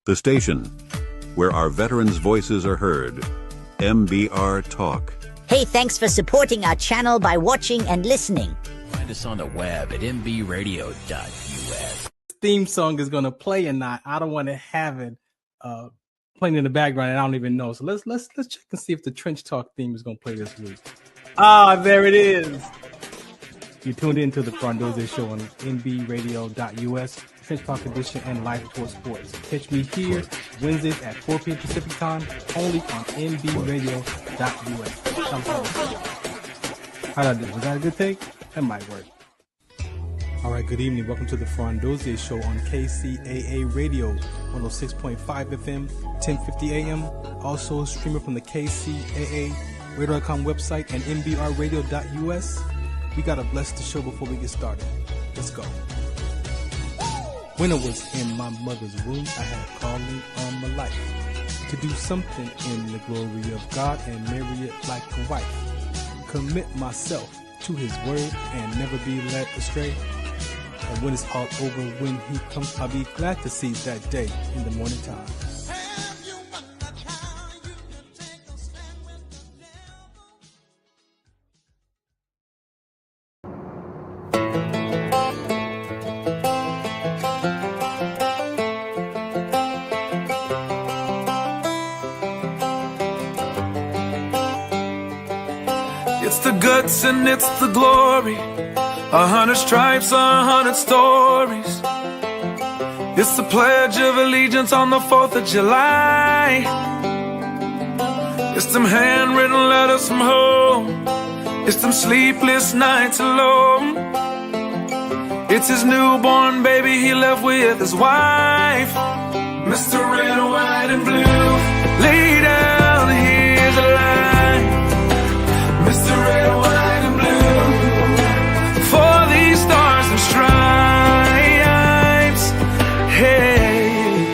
The station where our veterans' voices are heard. MBR Talk. Hey, thanks for supporting our channel by watching and listening. Find us on the web at mbradio.us. Theme song is gonna play, and I don't want to have it playing in the background, and I don't even know. So let's check and see if the Trench Talk theme is gonna play this week. There it is. You tuned into the Farron Dozier show on mbradio.us, Trench Talk edition, and Live Report Sports. Catch me here Wednesdays at 4 p.m. Pacific time, only on mbradio.us. How'd I do? Was that a good take? That might work. All right, good evening. Welcome to the Farron Dozier show on KCAA Radio, 106.5 FM, 1050 AM. Also streaming from the KCAA Radio.com website and mbradio.us. We got to bless the show before we get started. Let's go. When I was in my mother's womb, I had a calling on my life to do something in the glory of God and marry it like a wife. Commit myself to his word and never be led astray. And when it's all over, when he comes, I'll be glad to see that day in the morning time. It's the guts and it's the glory, 100 stripes, 100 stories. It's the Pledge of Allegiance on the 4th of July. It's them handwritten letters from home. It's them sleepless nights alone. It's his newborn baby he left with his wife. Mr. Red, White, and Blue, lay down, here's a line. Mr. Red, White, and Blue, for these stars and stripes. Hey,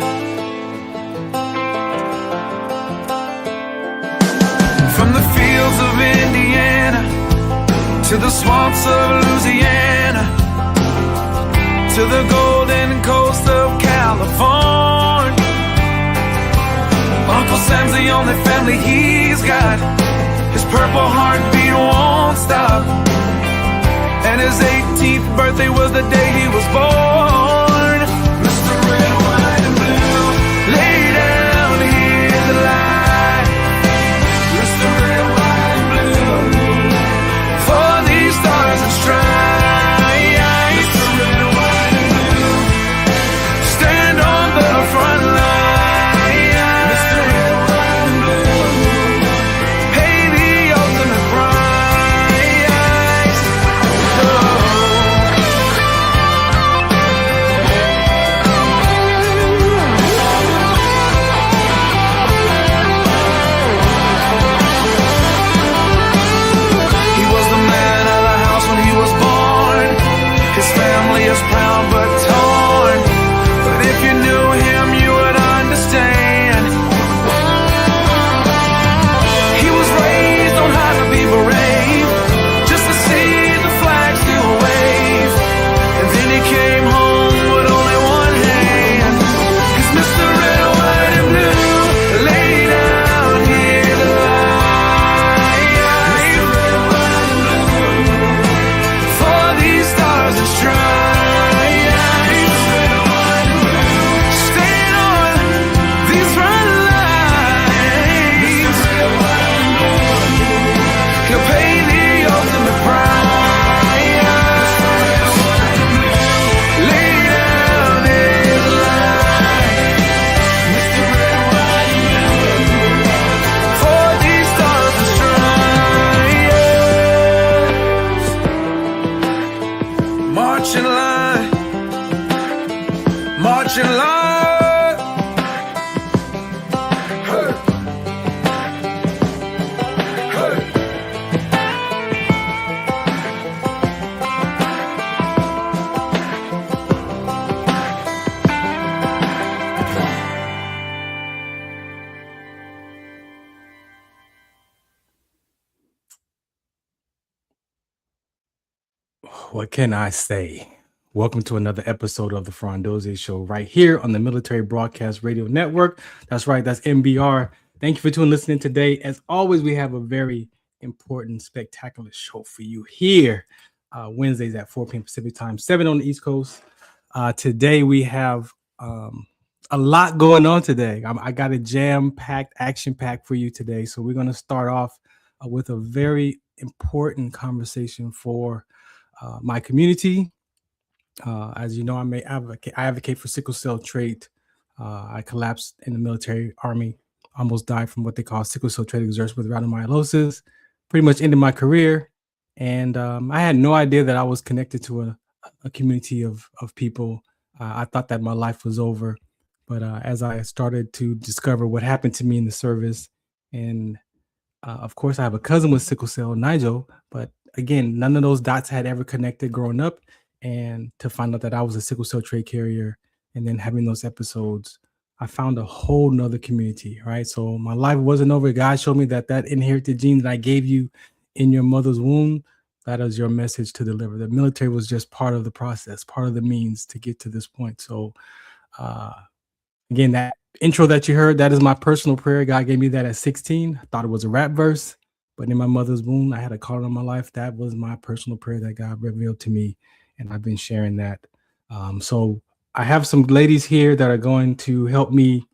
from the fields of Indiana to the swamps of Louisiana to the golden coast of California, Uncle Sam's the only family he's got. His purple heartbeat won't stop, and his 18th birthday was the day he was born. Mr. Red, White, and Blue, lay down, here's the light. Mr. Red, White, and Blue, for these stars and stripes. Mr. Red, White, and Blue, stand on the front line. Mr. Red, White, and Blue, pay the ultimate price. Oh. He was the man of the house when he was born. His family is proud but torn. But if you knew him, you would understand. He was raised on how to be brave, just to see the flag still wave. And then he came home with only one hand. 'Cause Mr. Red, White, and Blue, lay down here the light. Mr. Red, White, and Blue, for these stars and stripes. Red, White, and Blue, stand on these front lines. Red, White, and Blue, he'll pay the ultimate price. Lay down in the light. Mr. Red, White, and Blue, for these stars and stripes. March in line, march in line. Hey. Hey. What can I say? Welcome to another episode of the Farron Dozier Show right here on the Military Broadcast Radio Network. That's right, that's MBR. Thank you for listening today. As always, we have a very important, spectacular show for you here Wednesdays at 4 p.m. Pacific Time, 7 on the East Coast. Today, we have a lot going on today. I got a jam-packed, action-packed for you today. So we're going to start off with a very important conversation for my community. As you know, I advocate for sickle cell trait. I collapsed in the military army, almost died from what they call sickle cell trait exertion with rhabdomyolysis, pretty much ended my career. And I had no idea that I was connected to a community of people. I thought that my life was over. But as I started to discover what happened to me in the service, and of course, I have a cousin with sickle cell, Nigel, but again, none of those dots had ever connected growing up. And to find out that I was a sickle cell trait carrier and then having those episodes, I found a whole nother community, right? So my life wasn't over. God showed me that inherited gene that I gave you in your mother's womb, that is your message to deliver. The military was just part of the process, part of the means to get to this point. So again, that intro that you heard, that is my personal prayer. God gave me that at 16. I thought it was a rap verse, but in my mother's womb, I had a calling on my life. That was my personal prayer that God revealed to me, and I've been sharing that. So I have some ladies here that are going to help me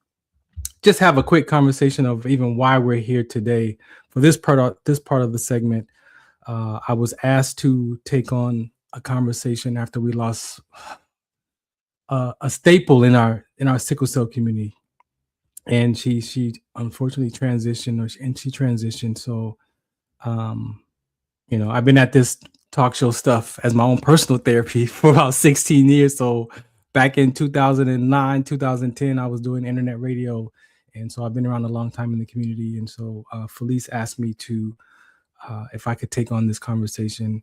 just have a quick conversation of even why we're here today. For this part of the segment, I was asked to take on a conversation after we lost a staple in our sickle cell community, and she unfortunately transitioned. So I've been at this talk show stuff as my own personal therapy for about 16 years. So back in 2009, 2010, I was doing internet radio. And so I've been around a long time in the community. And so Felice asked me to, if I could take on this conversation.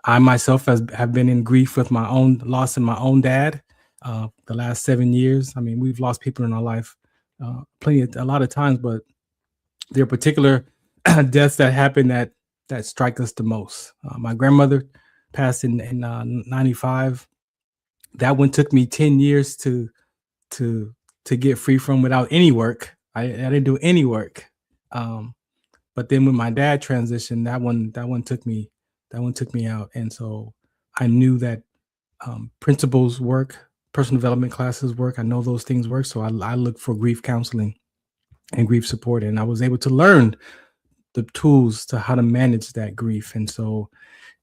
I myself have been in grief with my own loss in my own dad the last 7 years. I mean, we've lost people in our life a lot of times, but there are particular deaths that happen that strike us the most. My grandmother passed in 95. That one took me 10 years to get free from without any work. I didn't do any work. But then when my dad transitioned, that one took me out. And so I knew that principles work, personal development classes work. I know those things work. So I looked for grief counseling and grief support, and I was able to learn the tools to how to manage that grief. And so,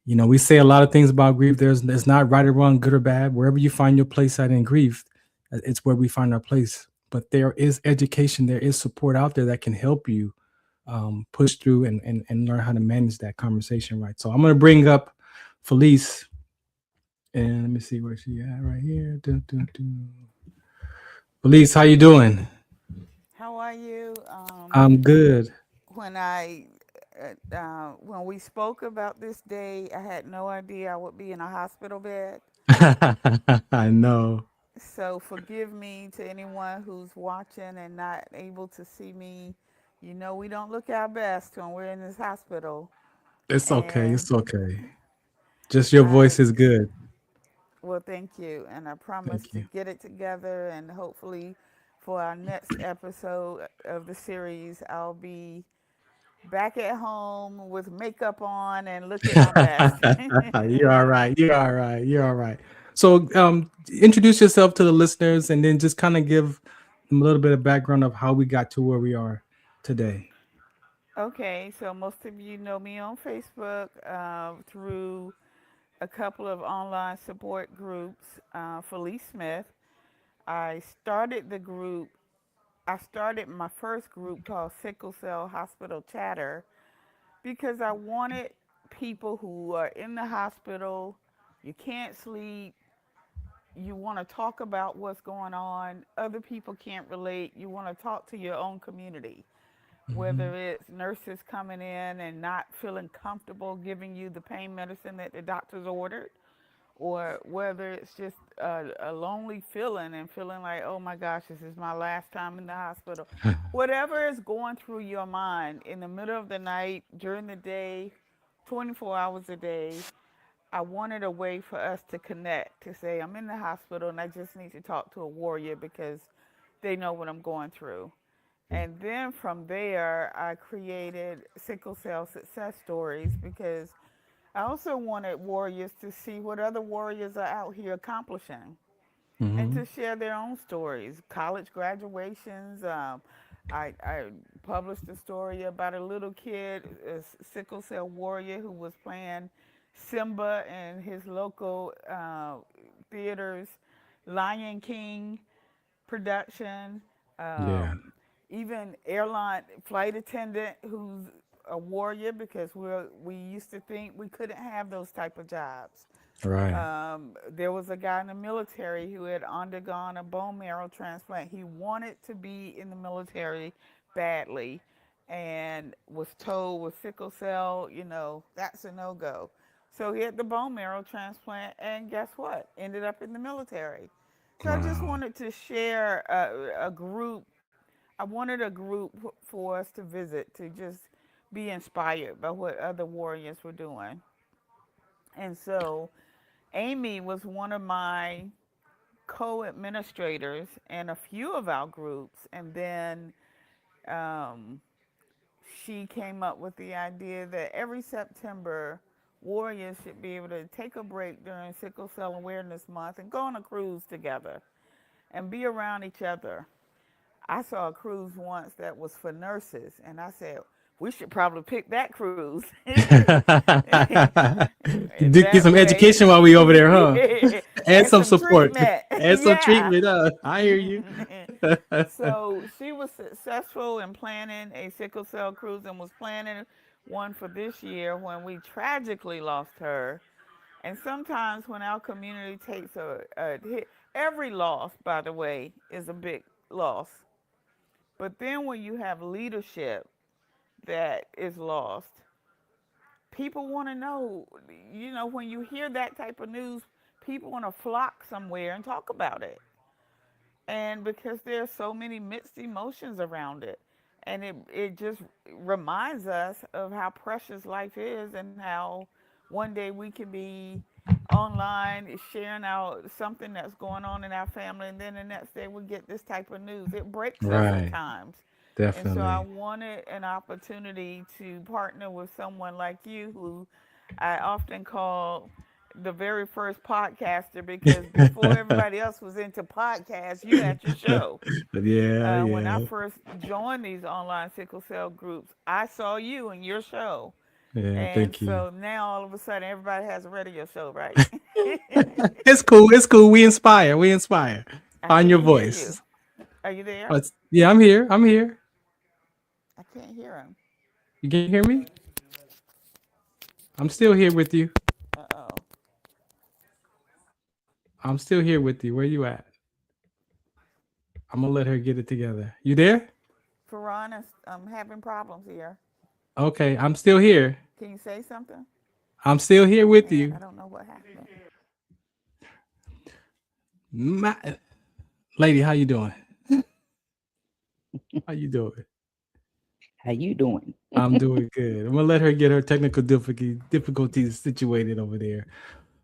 we say a lot of things about grief. There's not right or wrong, good or bad. Wherever you find your place at in grief, it's where we find our place. But there is education, there is support out there that can help you push through and learn how to manage that conversation, right? So I'm going to bring up Felice, and let me see where she at right here. Felice, how you doing? How are you? I'm good. When we spoke about this day, I had no idea I would be in a hospital bed. I know. So forgive me to anyone who's watching and not able to see me. We don't look our best when we're in this hospital. It's okay. And It's okay. Just your I, voice is good. well, thank you. And I promise Thank to you. get it together. And hopefully, for our next episode of the series, I'll be back at home with makeup on and looking my best. You're all right. You're all right. You're all right. So, introduce yourself to the listeners, and then just kind of give them a little bit of background of how we got to where we are today. Okay, so most of you know me on Facebook through a couple of online support groups for Lee Smith. I started the group, I started my first group called Sickle Cell Hospital Chatter because I wanted people who are in the hospital, you can't sleep, you want to talk about what's going on, other people can't relate, you want to talk to your own community. Mhm. Whether it's nurses coming in and not feeling comfortable giving you the pain medicine that the doctors ordered, or whether it's just a lonely feeling and feeling like, oh my gosh, this is my last time in the hospital. Whatever is going through your mind in the middle of the night, during the day, 24 hours a day, I wanted a way for us to connect, to say, I'm in the hospital and I just need to talk to a warrior because they know what I'm going through. And then from there, I created Sickle Cell Success Stories because I also wanted warriors to see what other warriors are out here accomplishing and Mm-hmm. to share their own stories, college graduations. I published a story about a little kid, a sickle cell warrior, who was playing Simba in his local theaters, Lion King production. Yeah. Even airline flight attendant who's a warrior because we used to think we couldn't have those type of jobs. Right. There was a guy in the military who had undergone a bone marrow transplant. He wanted to be in the military badly and was told with sickle cell, that's a no go. So he had the bone marrow transplant, and guess what? Ended up in the military. So I just Wow. wanted to share a group. I wanted a group for us to visit to just be inspired by what other warriors were doing. And so Amy was one of my co administrators in a few of our groups. And then um, she came up with the idea that every September, warriors should be able to take a break during Sickle Cell Awareness Month and go on a cruise together and be around each other. I saw a cruise once that was for nurses, and I said, we should probably pick that cruise. Get That some way, education while we over there, huh? And and some some support. treatment. And some Yeah. treatment. I hear you. So she was successful in planning a sickle cell cruise and was planning one for this year when we tragically lost her. And sometimes when our community takes a hit, every loss, by the way, is a big loss. But then when you have leadership that is lost, people want to know, when you hear that type of news, people want to flock somewhere and talk about it. And because there are so many mixed emotions around it. And it just reminds us of how precious life is and how one day we can be online sharing out something that's going on in our family, and then the next day we get this type of news. It breaks us at Right. times. And so I Definitely. wanted an opportunity to partner with someone like you, who I often call the very first podcaster, because before everybody else was into podcasts, you had your show. Yeah, When I yeah. first joined these online sickle cell groups, I saw you and your show. Yeah, And thank you. so now all of a sudden everybody has a radio show, right? It's cool. It's cool. We inspire. We inspire. I Find your can't hear you. voice. Are you there? Yeah, I'm here. I'm here. I can't hear him. You can hear me? I'm still here with you. Uh-oh. I'm still here with you. Where you at? I'm gonna let her get it together. You there? Farron is having problems here. Okay, I'm still here. Can you say something? I'm still here with Man, I you. don't know what happened. Lady, how you doing? How you doing? How you doing? I'm doing good. I'm gonna let her get her technical difficulties situated over there.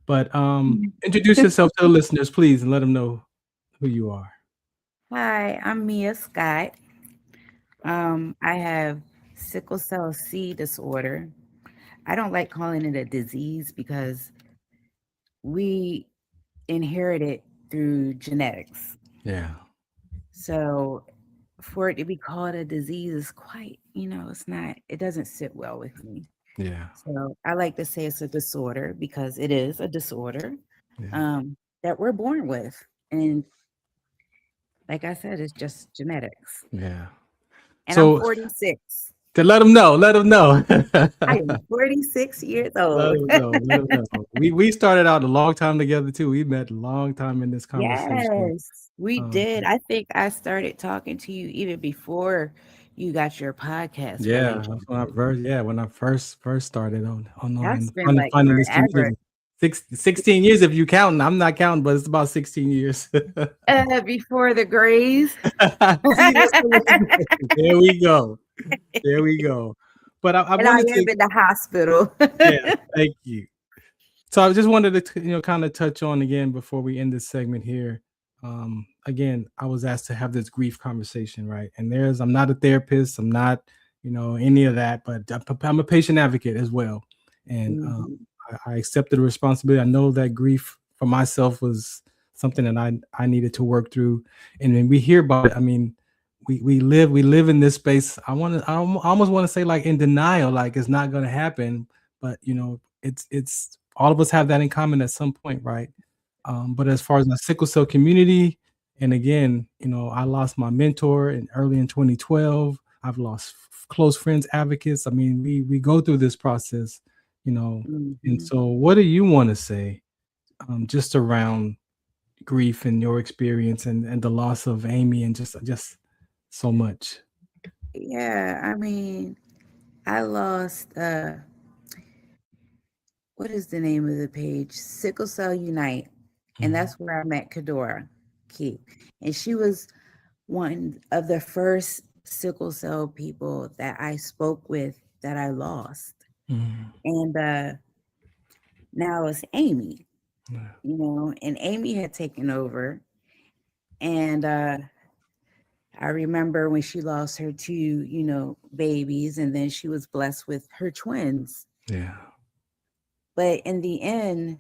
But introduce yourself to the listeners, please, and let them know who you are. Hi, I'm Mia Scott. I have sickle cell C disorder. I don't like calling it a disease because we inherit it through genetics. Yeah. So for it to be called a disease is quite, it doesn't sit well with me. Yeah. So I like to say it's a disorder because it is a disorder Yeah. that we're born with. And like I said, it's just genetics. Yeah. And So I'm 46. to let them know, let them know. I am 46 years Let old. them know, let them know. We started out a long time together too. We met a long time in this conversation. Yes, we Um, did. I think I started talking to you even before you got your podcast Yeah, really. that's when I first started on That's been finding like finding this forever. community. 16 years if you count. I'm not counting, but it's about 16 years. Before the Grays. See, there we go. There we go. But I And I wanted am to, in the hospital. yeah, thank you. So I just wanted to, kind of touch on again before we end this segment here. Again, I was asked to have this grief conversation, right? And I'm not a therapist, I'm not, any of that, but I'm a patient advocate as well. And Mhm. I accepted the responsibility. I know that grief for myself was something that I needed to work through. And when we hear about it, I mean, we live in this space. I almost want to say like in denial, like it's not going to happen. But it's all of us have that in common at some point, right? But as far as the sickle cell community, and again, I lost my mentor early in 2012. I've lost close friends, advocates. I mean, we go through this process, you know. And Mhm. so, what do you want to say, just around grief and your experience and the loss of Amy and just so much? Yeah, I mean, I lost what is the name of the page? Sickle Cell Unite. And Mhm. that's where I met Kadora Keith. And she was one of the first sickle cell people that I spoke with that I lost. Mhm. And now it's Amy, Yeah. and Amy had taken over. And I remember when she lost her two, babies, and then she was blessed with her twins. Yeah. But in the end,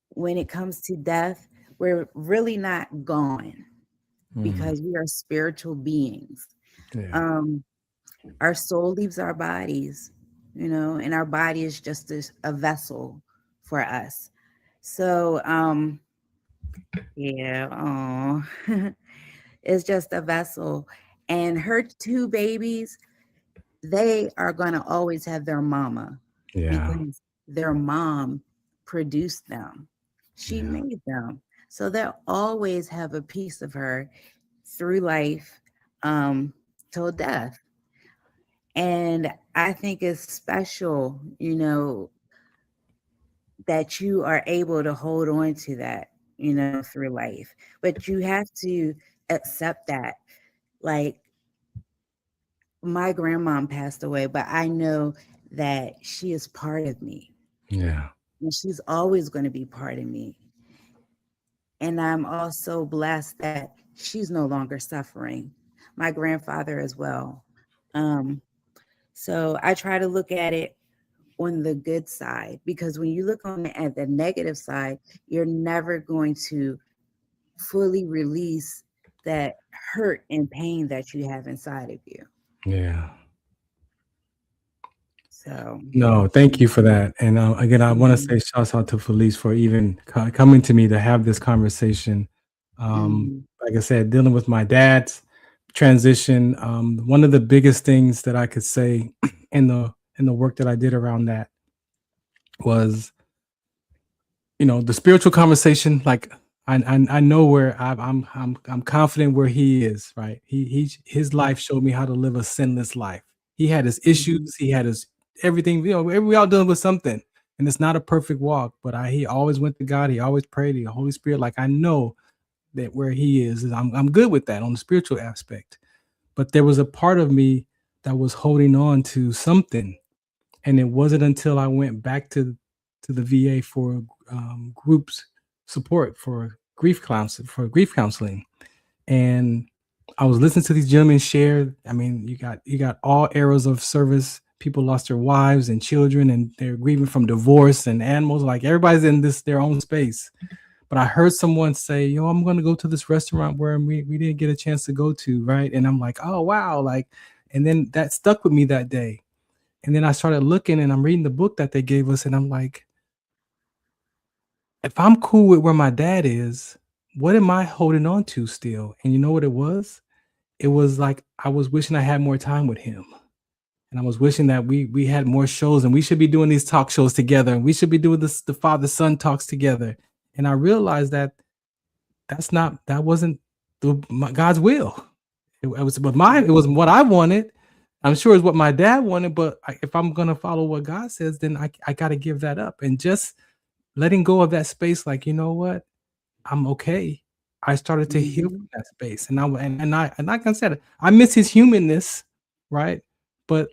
when it comes to death, we're really not gone Mhm. because we are spiritual beings. Yeah. Um, our soul leaves our bodies, and our body is just a vessel for us. So, yeah, it's just a vessel. And her two babies, they are going to always have their mama Yeah. because their mom produced them. She Yeah. made them. So they'll always have a piece of her through life, um, till death. And I think it's special, that you are able to hold on to that, through life. But you have to accept that. Like, my grandmom passed away, but I know that she is part of me Yeah. and she's always going to be part of me. And I'm also blessed that she's no longer suffering. My grandfather as well. Um, so I try to look at it on the good side, because when you look on it at the negative side, you're never going to fully release that hurt and pain that you have inside of you. Yeah. So, No, thank you for that. And again, I want to mhm, say shouts out to Felice for even coming to me to have this conversation. mhm, Like I said, dealing with my dad's transition. One of the biggest things that I could say in the work that I did around that was, the spiritual conversation. Like I know where I'm confident where he is. Right. His life showed me how to live a sinless life. He had his mhm, issues. He had his everything. We all dealing with something, and it's not a perfect walk. But he always went to God. He always prayed. The Holy Spirit. Like I know that where he is I'm good with that on the spiritual aspect. But there was a part of me that was holding on to something, and it wasn't until I went back to the VA for groups support for grief counseling, and I was listening to these gentlemen share. I mean, you got all eras of service. People lost their wives and children, and they're grieving from divorce and animals. Like everybody's in this their own space. But I heard someone say, "Yo, I'm going to go to this restaurant where we didn't get a chance to go to, right?" And I'm like, "Oh wow!" Like, and then that stuck with me that day. And then I started looking and I'm reading the book that they gave us, and I'm like, if I'm cool with where my dad is, what am I holding on to still? And you know what it was? It was like I was wishing I had more time with him. And I was wishing that we had more shows, and we should be doing these talk shows together, and we should be doing this the father son talks together. And I realized that that wasn't God's will. It was but mine. It was what I wanted. I'm sure it's what my dad wanted, but if I'm gonna follow what God says, then I got to give that up, and just letting go of that space. Like, you know what, I'm okay. I started to heal from mhm, that space, and like I said, I miss his humanness, right? But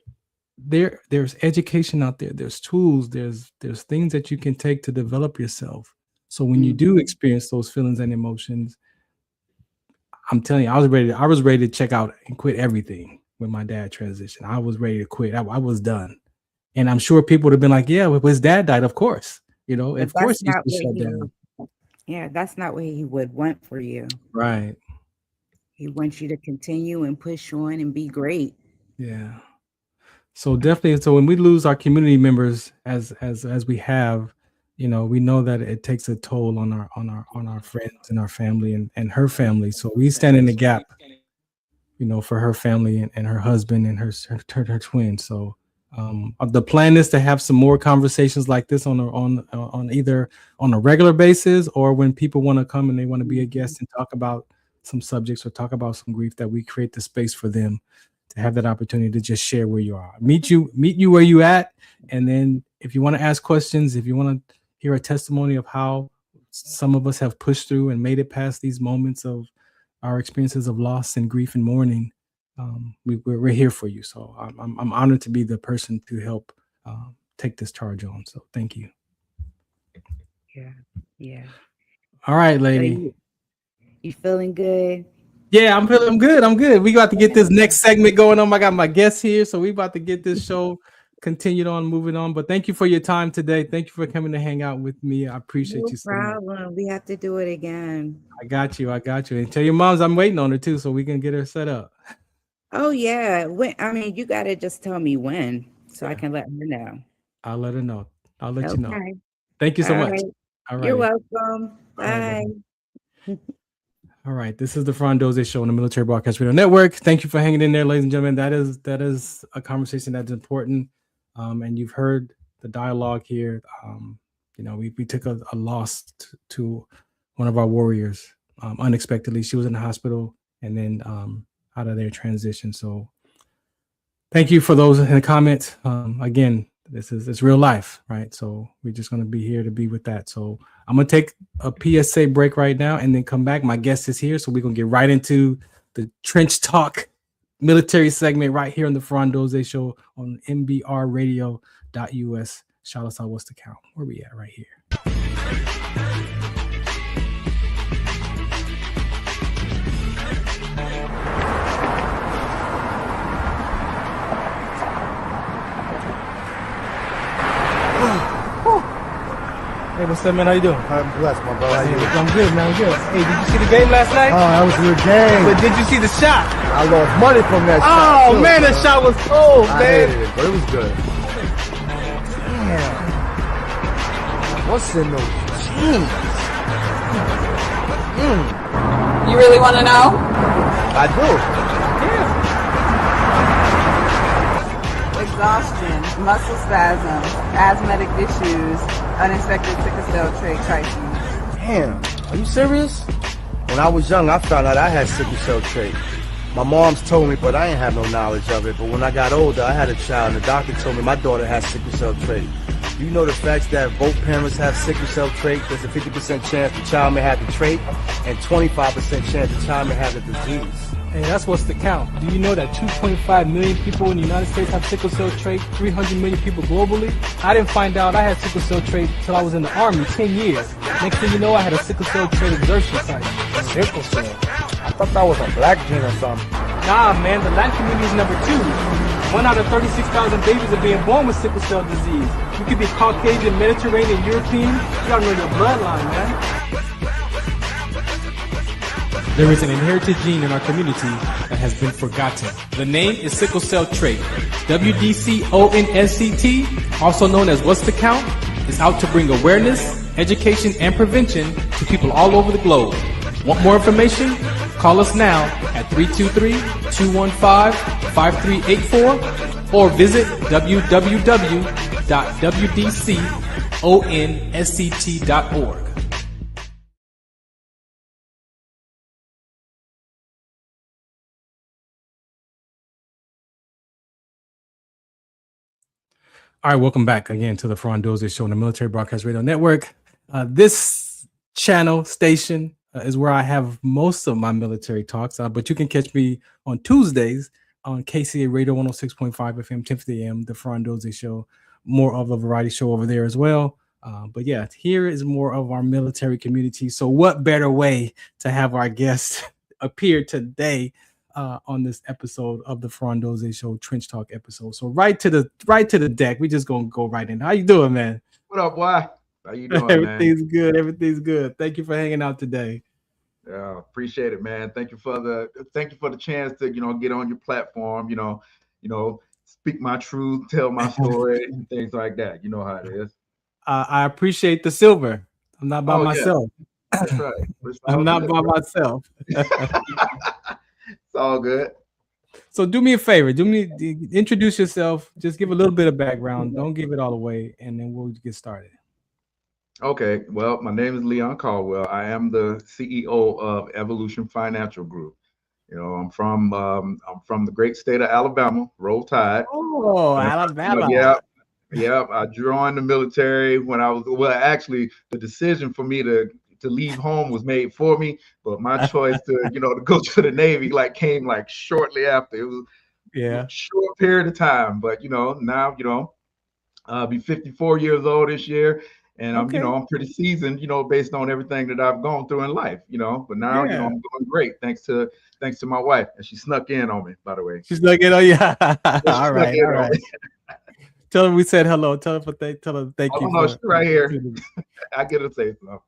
there's education out there. There's tools. There's things that you can take to develop yourself. So when you do experience those feelings and emotions, I'm telling you, I was ready to check out and quit everything when my dad transitioned. I was ready to quit. I was done. And I'm sure people would have been like, yeah, well, his dad died, of course. But Of course that's he not shut what down. that's not what he would want for you. Right. He wants you to continue and push on and be great. Yeah. So definitely, so when we lose our community members as we have, we know that it takes a toll on our friends and our family and her family. So we stand in the gap, for her family and her husband and her twin. So the plan is to have some more conversations like this on either on a regular basis, or when people want to come and they want to be a guest and talk about some subjects or talk about some grief, that we create the space for them to have that opportunity to just share where you are, meet you where you at. And then if you want to ask questions, if you want to hear a testimony of how some of us have pushed through and made it past these moments of our experiences of loss and grief and mourning, we're here for you. So I'm honored to be the person to help take this charge on. So thank you. Yeah. All right, lady. So you feeling good? Yeah, I'm good. We about to get this next segment going on. I got my guests here, so we about to get this show continued on, moving on. But thank you for your time today. Thank you for coming to hang out with me. I appreciate you so much. No problem. We have to do it again. I got you. And tell your moms I'm waiting on her too, so we can get her set up. Oh yeah. You gotta just tell me when, so I can let her know. I'll let her know. I'll let you know. Thank you so much. Right. All right. You're welcome. Bye. All right. This is the Farron Dozier Show on the Military Broadcast Radio Network. Thank you for hanging in there, ladies and gentlemen. That is a conversation that's important. And you've heard the dialogue here. We took a loss to one of our warriors unexpectedly. She was in the hospital and then out of their transition. So thank you for those in the comments. Again, it's real life, right? So we're just going to be here to be with that. So I'm going to take a PSA break right now and then come back. My guest is here, so we're going to get right into the Trench Talk military segment right here on the Farron Dozier Show on mbrradio.us. Shout us out, what's the count? Where we at right here? Hey, what's up, man? How you doing? I'm blessed, my brother. How you doing? I'm good, man. I'm good. Hey, did you see the game last night? Oh, that was a good game. But did you see the shot? I lost money from that shot. Oh, man, that shot was cold, I man. hated it, but it was good. Damn. What's in those jeans? You really want to know? I do. Exhaustion, muscle spasms, asthmatic issues, unexpected sickle cell trait crises. Damn. Are you serious? When I was young, I found out I had sickle cell trait. My mom's told me, but I ain't have no knowledge of it. But when I got older, I had a child, and the doctor told me my daughter has sickle cell trait. Do you know the facts that both parents have sickle cell trait? There's a 50% chance the child may have the trait, and 25% chance the child may have the disease. Hey, that's what's the count. Do you know that 2.5 million people in the United States have sickle cell trait, 300 million people globally? I didn't find out I had sickle cell trait until I was in the Army, 10 years. Next thing you know, I had a sickle cell trait exertion site. Sickle cell? I thought that was a black gene or something. Nah, man, the Latin community is number 2. 1 out of 36,000 babies are being born with sickle cell disease. You could be Caucasian, Mediterranean, European. You gotta know your bloodline, man. There is an inherited gene in our community that has been forgotten. The name is sickle cell trait. WDCONSCT, also known as What's the Count, is out to bring awareness, education, and prevention to people all over the globe. Want more information? Call us now at 323-215-5384 or visit www.wdconsct.org. All right, welcome back again to the Farron Dozier Show on the Military Broadcast Radio Network. This channel station is where I have most of my military talks, but you can catch me on Tuesdays on KCA Radio 106.5 FM, 1050 AM, the Farron Dozier Show. More of a variety show over there as well. But yeah, here is more of our military community. So what better way to have our guest appear today on this episode of the Farron Dozier Show Trench Talk episode. So right to the deck. We just gonna go right in. How you doing, man? What up, boy? How you doing, Everything's man? good. Everything's good. Thank you for hanging out today. Yeah, appreciate it, man. Thank you for the chance to, get on your platform, speak my truth, tell my story, and things like that. You know how it is. I appreciate the silver. I'm not by myself. Yeah. That's right. I'm not by myself. It's all good. So do me a favor. Introduce yourself. Just give a little bit of background. Don't give it all away, and then we'll get started. Okay. Well, my name is Leon Caldwell. I am the CEO of Evolution Financial Group. I'm from the great state of Alabama. Roll Tide. Oh, Alabama. Yeah. I joined the military when I was actually the decision for me to leave home was made for me, but my choice to go to the Navy came shortly after. It was a short period of time, but now I'll be 54 years old this year, and I'm pretty seasoned, based on everything that I've gone through in life, but now I'm doing great thanks to my wife, and she snuck in on me, by the way. She snuck in on you. All right. Tell her we said hello. Tell her thank you. No, she's right here. I get to say something.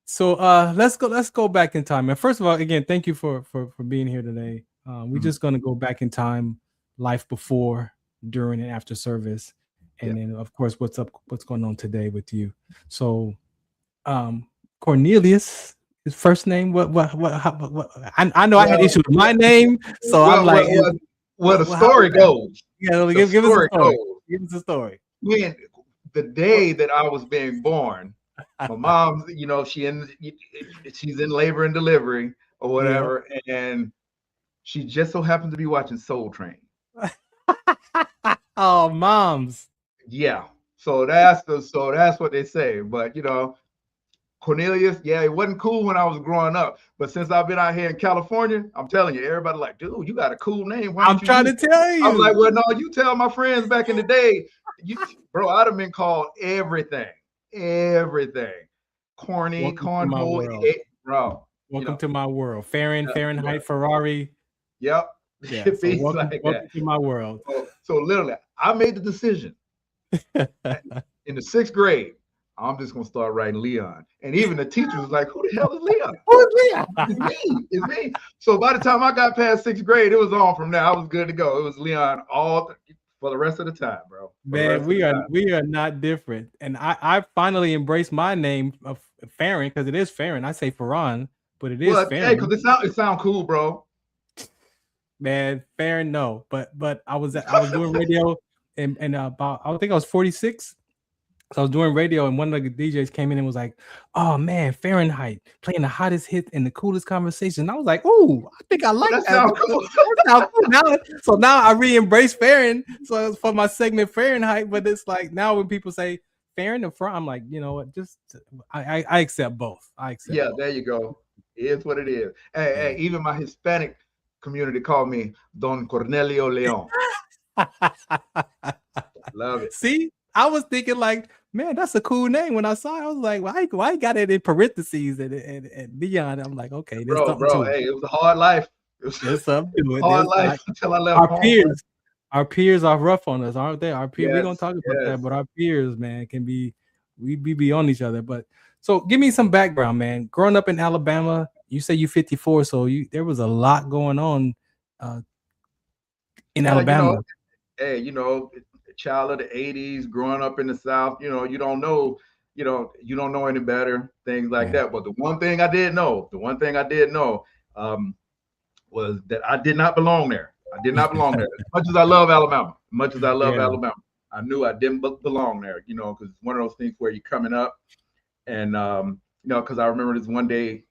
So let's go back in time. And first of all, again, thank you for being here today. We're just gonna go back in time, life before, during, and after service, and then of course what's going on today with you. So Cornelius, his first name, what I know I had issues with my name, so I'm like the story goes. Yeah, give us a story. Give us a story. When the day that I was being born, my mom, she's in labor and delivery or whatever, and she just so happened to be watching Soul Train. Oh, moms. Yeah. So that's what they say. But Cornelius, it wasn't cool when I was growing up, but since I've been out here in California, I'm telling you, everybody like, dude, you got a cool name. I'm trying to tell you. I'm like, well, no, you tell my friends back in the day, bro, I'd have been called everything. Corny, cornhole, bro. Welcome to my world. Fahrenheit, Ferrari. Yep. Yeah, so welcome to my world. So literally, I made the decision in the 6th grade. I'm just gonna start writing Leon, and even the teacher was like, "Who the hell is Leon? Who is Leon? It's me." So by the time I got past 6th grade, it was on from there. I was good to go. It was Leon all for the rest of the time, bro. Man, we are not different, and I finally embraced my name of Farron because it is Farron. I say Farron, but it is Farron. Hey, because it sound cool, bro. Man, Farron, no, but I was doing radio, and about I think I was 46. So I was doing radio, and one of the DJs came in and was like, "Oh man, Fahrenheit playing the hottest hit and the coolest conversation." And I was like, "Oh, I think I like that." So now I re-embrace Farron. So it's for my segment Fahrenheit, but it's like now when people say Farron in front, I'm like, you know what? Just I accept both. Both. There you go. It is what it is. Hey, even my Hispanic community called me Don Cornelio Leon. Love it. See, I was thinking like, man, that's a cool name. When I saw it, I was like, why got it in parentheses and Leon? I'm like, okay, bro, hey, it was a hard life. There's something to it. Hard life until I left home. Our peers are rough on us, aren't they? Our peers, we're gonna talk about that, but our peers, man, we be on each other. But so give me some background, man. Growing up in Alabama, you say you're 54, so there was a lot going on in Alabama. Child of the 80s, growing up in the South, you don't know any better, things like that. But the one thing I did know was that I did not belong there. As much as I love Alabama, I knew I didn't belong there, because it's one of those things where you're coming up and, because I remember this one day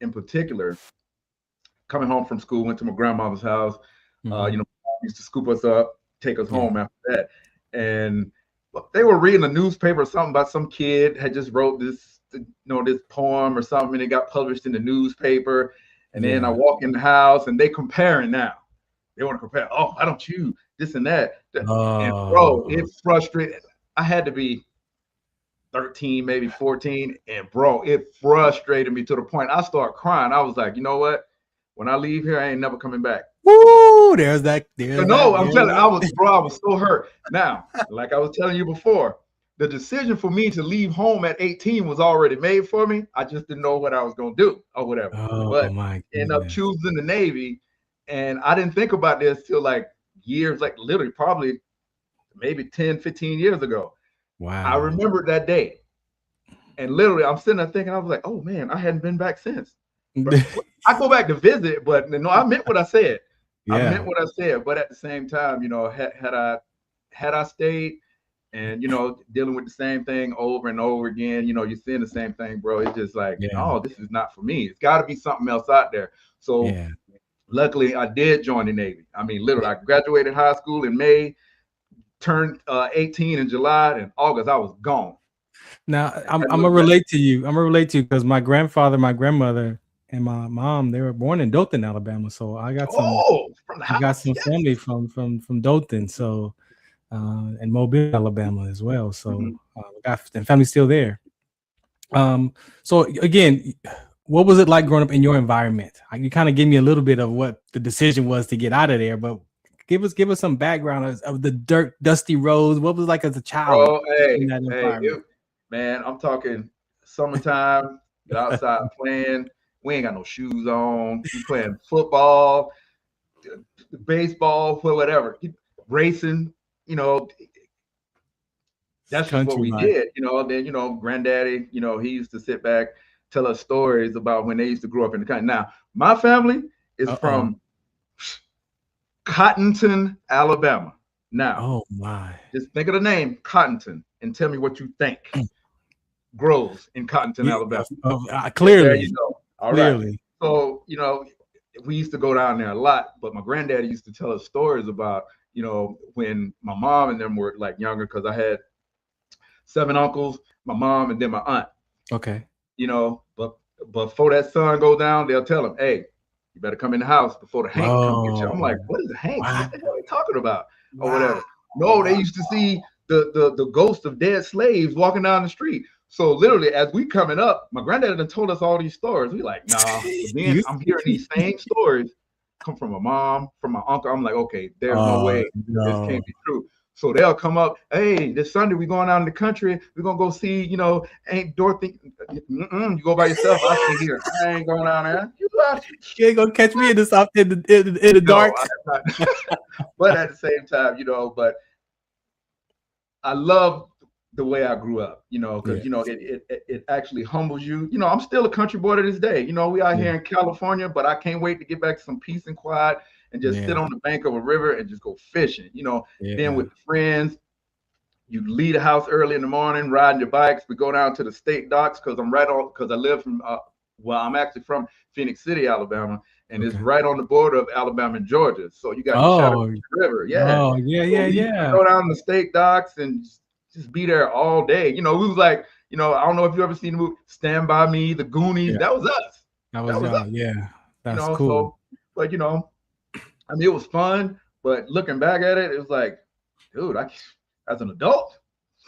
in particular, coming home from school, went to my grandmother's house, used to scoop us up, take us home after that, and they were reading a newspaper or something about some kid had just wrote this poem or something, and it got published in the newspaper. And then I walk in the house and they comparing now, They want to compare. Oh, why don't you this and that? And bro, Oh, it frustrated. I had to be 13, maybe 14, and bro, it frustrated me to the point I started crying. I was like, you know what? When I leave here, I ain't never coming back. woo! There's that. There's No, that. I'm There's telling you, that. I was so hurt. Now, like I was telling you before, the decision for me to leave home at 18 was already made for me. I just didn't know what I was gonna do or whatever. Oh But my ended up goodness! choosing the Navy, and I didn't think about this till like years, like literally probably maybe 10, 15 years ago. I Wow. remembered that day. And literally, I'm sitting there thinking, I was like, oh man, I hadn't been back since. But I go back to visit, but no, I meant what I said. I meant Yeah. what I said. But at the same time, you know, had I stayed and, you know, dealing with the same thing over and over again, you know, you're seeing the same thing, bro. It's just like, Yeah. no, this is not for me. It's got to be something else out there. So Yeah. luckily, I did join the Navy. I mean, literally, I graduated high school in May, turned 18 in July, and August, I was gone. Now I I'm hadn't gonna looked back. relate to you. I'm gonna relate to you because my grandfather, my grandmother, and my mom, they were born in Dothan, Alabama. So I got some Oh, from the I got house. some Yes. family from Dothan. So and Mobile, Alabama as well. So Mhm. and family's still there. So again, what was it like growing up in your environment? You kind of gave me a little bit of what the decision was to get out of there, but give us some background of the dirt, dusty roads. What was it like as a child Bro, in that environment? man, I'm talking summertime, you're outside playing. We ain't got no shoes on. We playing football, baseball, whatever, racing, you know, that's just what Country we life. did, you know. Then, you know, granddaddy, you know, he used to sit back, tell us stories about when they used to grow up in the country. Now, my family is Uh-oh. from Cottonton, Alabama. Now, Oh my. just think of the name Cottonton and tell me what you think grows in Cottonton, Yeah, Alabama. There you clearly. go. All right. Clearly. So, you know, we used to go down there a lot, but my granddaddy used to tell us stories about, you know, when my mom and them were like younger, because I had 7 uncles, my mom, and then my aunt. Okay. You know, but before that sun go down, they'll tell him, hey, you better come in the house before the Hank come get you. I'm like, Oh, what is the Hank? wow. What the hell are they talking about? Or Wow. whatever. No, they used to see the ghost of dead slaves walking down the street. So literally, as we coming up, my granddad done told us all these stories. We like, nah. But then I'm hearing these same stories come from my mom, from my uncle. I'm like, okay, there's no way this No. can't be true. So they'll come up, hey, this Sunday we're going out in the country. We're gonna go see, you know, Aunt Dorothy. You go by yourself. I stay here. I ain't going down there. You ain't gonna catch me in the dark. No, but at the same time, you know, but I love the way I grew up, you know, because Yeah. you know it actually humbles you. You know, I'm still a country boy to this day. You know, we out Yeah. here in California, but I can't wait to get back to some peace and quiet and just sit Yeah. on the bank of a river and just go fishing. You know, then Yeah. with friends, you leave the house early in the morning, riding your bikes. We go down to the state docks because I live from I'm actually from Phoenix City, Alabama, and it's Okay. right on the border of Alabama and Georgia. So you got the Oh. Chattahoochee River, yeah. Oh, yeah, So yeah, we yeah. go down the state docks and just be there all day. You know, we was like, you know, I don't know if you ever seen the movie Stand By Me, The Goonies. Yeah. That was us. That That was was us. yeah. You That's know, cool. so but you know, I mean, it was fun, but looking back at it, it was like, dude, as an adult,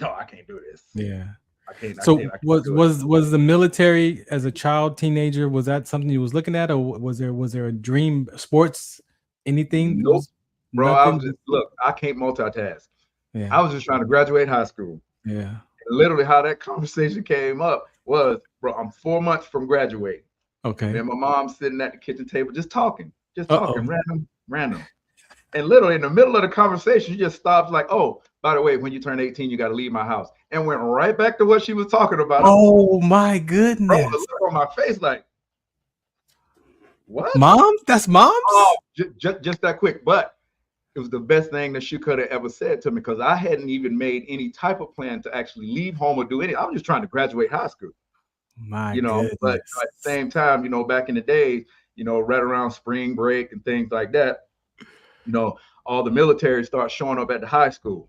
no, I can't do this. Yeah. I can't So do it. was the military as a child, teenager, was that something you was looking at, or was there a dream, sports, anything? Nope, Was bro. I was nothing? just look. I can't multitask. Yeah. I was just trying to graduate high school. Yeah. And literally, how that conversation came up was, bro, I'm 4 months from graduating. Okay. Me and my mom sitting at the kitchen table, just talking, Uh-oh. random. And literally in the middle of the conversation, she just stops like, oh, by the way, when you turn 18, you got to leave my house. And went right back to what she was talking about. Oh my Bro, goodness. the look on my face like, what? Mom? That's mom's? Oh, just that quick. But it was the best thing that she could have ever said to me because I hadn't even made any type of plan to actually leave home or do anything. I was just trying to graduate high school. My you know, goodness. but at the same time, you know, back in the days, you know, right around spring break and things like that, you know, all the military starts showing up at the high school.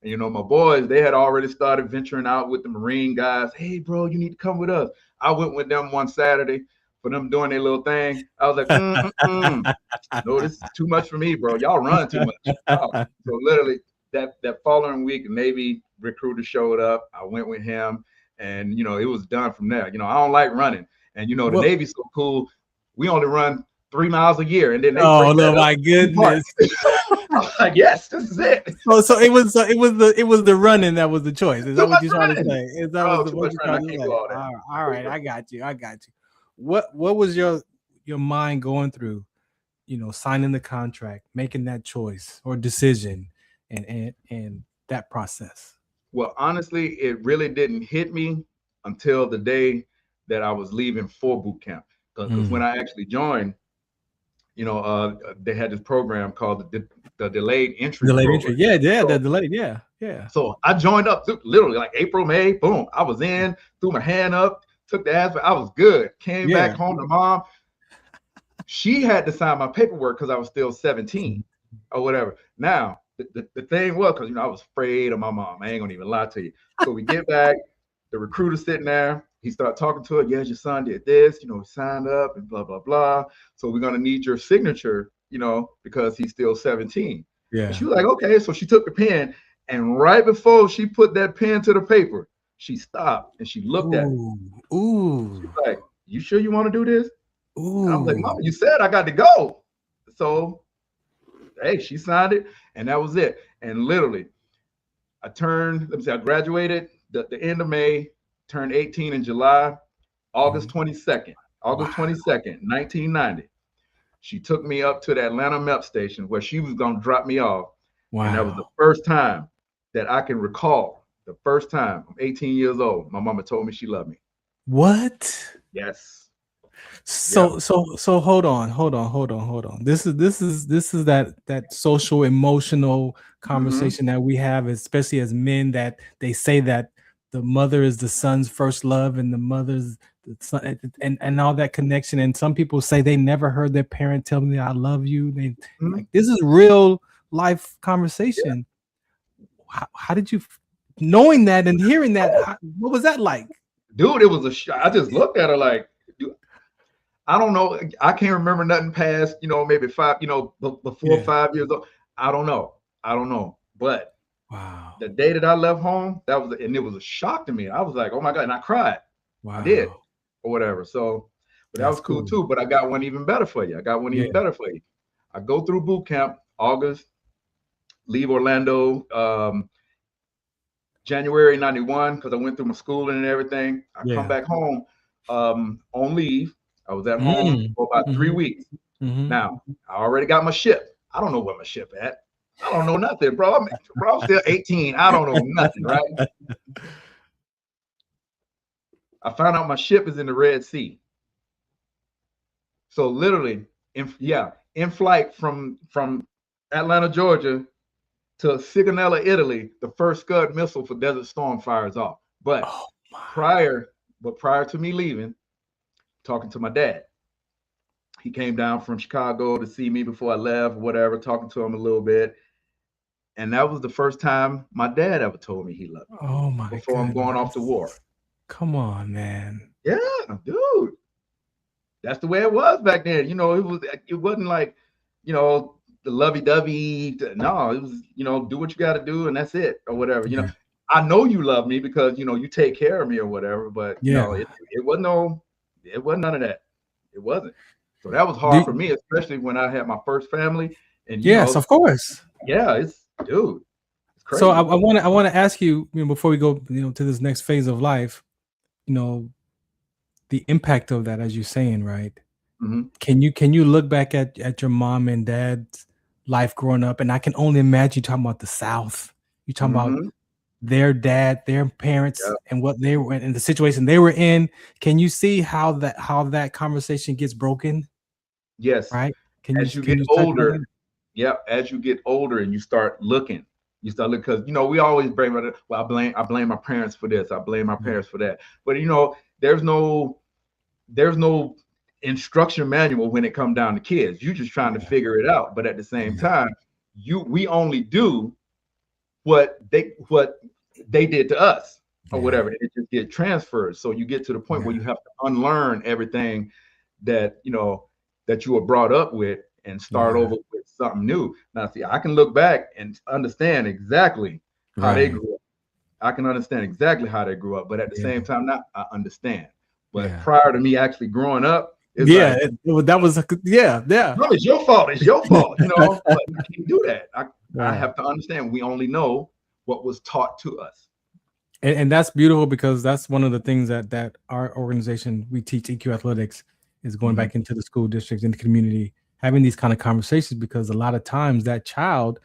And, you know, my boys, they had already started venturing out with the Marine guys. Hey, bro, you need to come with us. I went with them one Saturday. for them doing their little thing. I was like, no, this is too much for me, bro. Y'all run too much. So literally that following week, Navy recruiter showed up. I went with him, and you know, it was done from there. You know, I don't like running, and you know, the Navy's so cool. We only run 3 miles a year, and then they my goodness. I was like, yes, this is it. So it was the running that was the choice. Is that what you're trying to say? Is that what you're trying to say? All right, I got you. What was your mind going through? You know, signing the contract, making that choice or decision, and that process. Well, honestly, it really didn't hit me until the day that I was leaving for boot camp. Because when I actually joined, you know, they had this program called the delayed entry. Yeah, the delayed, yeah. So I joined up literally like April, May, boom. I was in, threw my hand up, took the aspirin. I was good. Came back home to mom. She had to sign my paperwork because I was still 17 or whatever. Now, the thing was, because, you know, I was afraid of my mom. I ain't gonna even lie to you. So we get back, the recruiter sitting there. He started talking to her. Yes, your son did this, you know, signed up and blah, blah, blah. So we're going to need your signature, you know, because he's still 17. Yeah. And she was like, okay. So she took the pen, and right before she put that pen to the paper, she stopped and she looked at me. Ooh. She was like, you sure you want to do this? Ooh. And I was like, Mama, you said I got to go. So, hey, she signed it, and that was it. And literally, I graduated the end of May, turned 18 in July, August 22nd, 1990. She took me up to the Atlanta MEP station where she was going to drop me off. Wow. And that was the first time that I can recall, the first time, I'm 18 years old, my mama told me she loved me. What? Yes. So hold on. This is that social emotional conversation that we have, especially as men, that they say that the mother is the son's first love, and the mother's the son, and all that connection. And some people say they never heard their parent tell me I love you. They like, this is real life conversation. How did you, knowing that and hearing that, what was that like? Dude, it was a shock. I just looked at her like, dude, I don't know. I can't remember nothing past, you know, maybe 5, you know, before 5 years old. I don't know. But wow, the day that I left home, and it was a shock to me. I was like, oh my God, and I cried. Wow. I did, or whatever. So, but that was cool too. But I got one even better for you. I go through boot camp, August, leave Orlando, January 91, because I went through my schooling and everything. I come back home on leave. I was at home for about 3 weeks. Now, I already got my ship. I don't know where my ship at. I don't know nothing, bro. I'm still 18. I don't know nothing, right? I found out my ship is in the Red Sea. So literally, in flight from Atlanta, Georgia to Sigonella, Italy, the first Scud missile for Desert Storm fires off. But prior to me leaving, talking to my dad, he came down from Chicago to see me before I left, whatever, talking to him a little bit. And that was the first time my dad ever told me he loved me. Oh my! Before I'm going off to war. Come on, man. Yeah, dude. That's the way it was back then. You know, it wasn't like, you know, the lovey-dovey. No, it was, you know, do what you got to do and that's it, or whatever. You know, I know you love me because, you know, you take care of me or whatever. But you know, it wasn't none of that. It wasn't. So that was hard for me, especially when I had my first family. And yes, of course. Yeah, it's crazy. So I want to ask you, before we go, to this next phase of life, the impact of that, as you're saying, right? Can you look back at your mom and dad's life growing up, and I can only imagine you talking about the South. You talking about their dad, their parents, and what they were in, the situation they were in. Can you see how that conversation gets broken? Yes. Right. As you get older, as you get older and you start looking, because we always blame it. Well, I blame my parents for this. I blame my parents for that. But there's no instruction manual when it comes down to kids. You're just trying to figure it out. But at the same time, we only do what they did to us or whatever. It just get transferred. So you get to the point where you have to unlearn everything that that you were brought up with and start over with something new. Now, see, I can look back and understand exactly how they grew up. I can understand exactly how they grew up, but at the same time, not I understand. But prior to me actually growing up, it's no, it's your fault. It's your fault. But I can't do that. I have to understand. We only know what was taught to us. And that's beautiful, because that's one of the things that our organization, we teach EQ Athletics, is going back into the school districts, in the community, having these kind of conversations, because a lot of times that child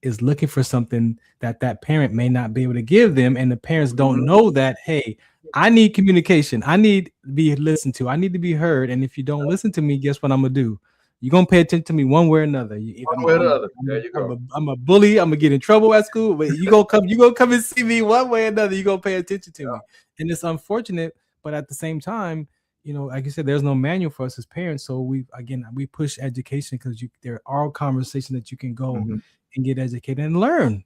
is looking for something that parent may not be able to give them, and the parents don't know that, hey, I need communication, I need to be listened to, I need to be heard, and if you don't listen to me, guess what I'm gonna do? You're gonna pay attention to me one way or another. One way or another. There you go. I'm a bully. I'm gonna get in trouble at school, but you gonna come and see me one way or another. You're gonna pay attention to me. And it's unfortunate, but at the same time, like you said, there's no manual for us as parents. So we push education, because there are conversations that you can go and get educated and learn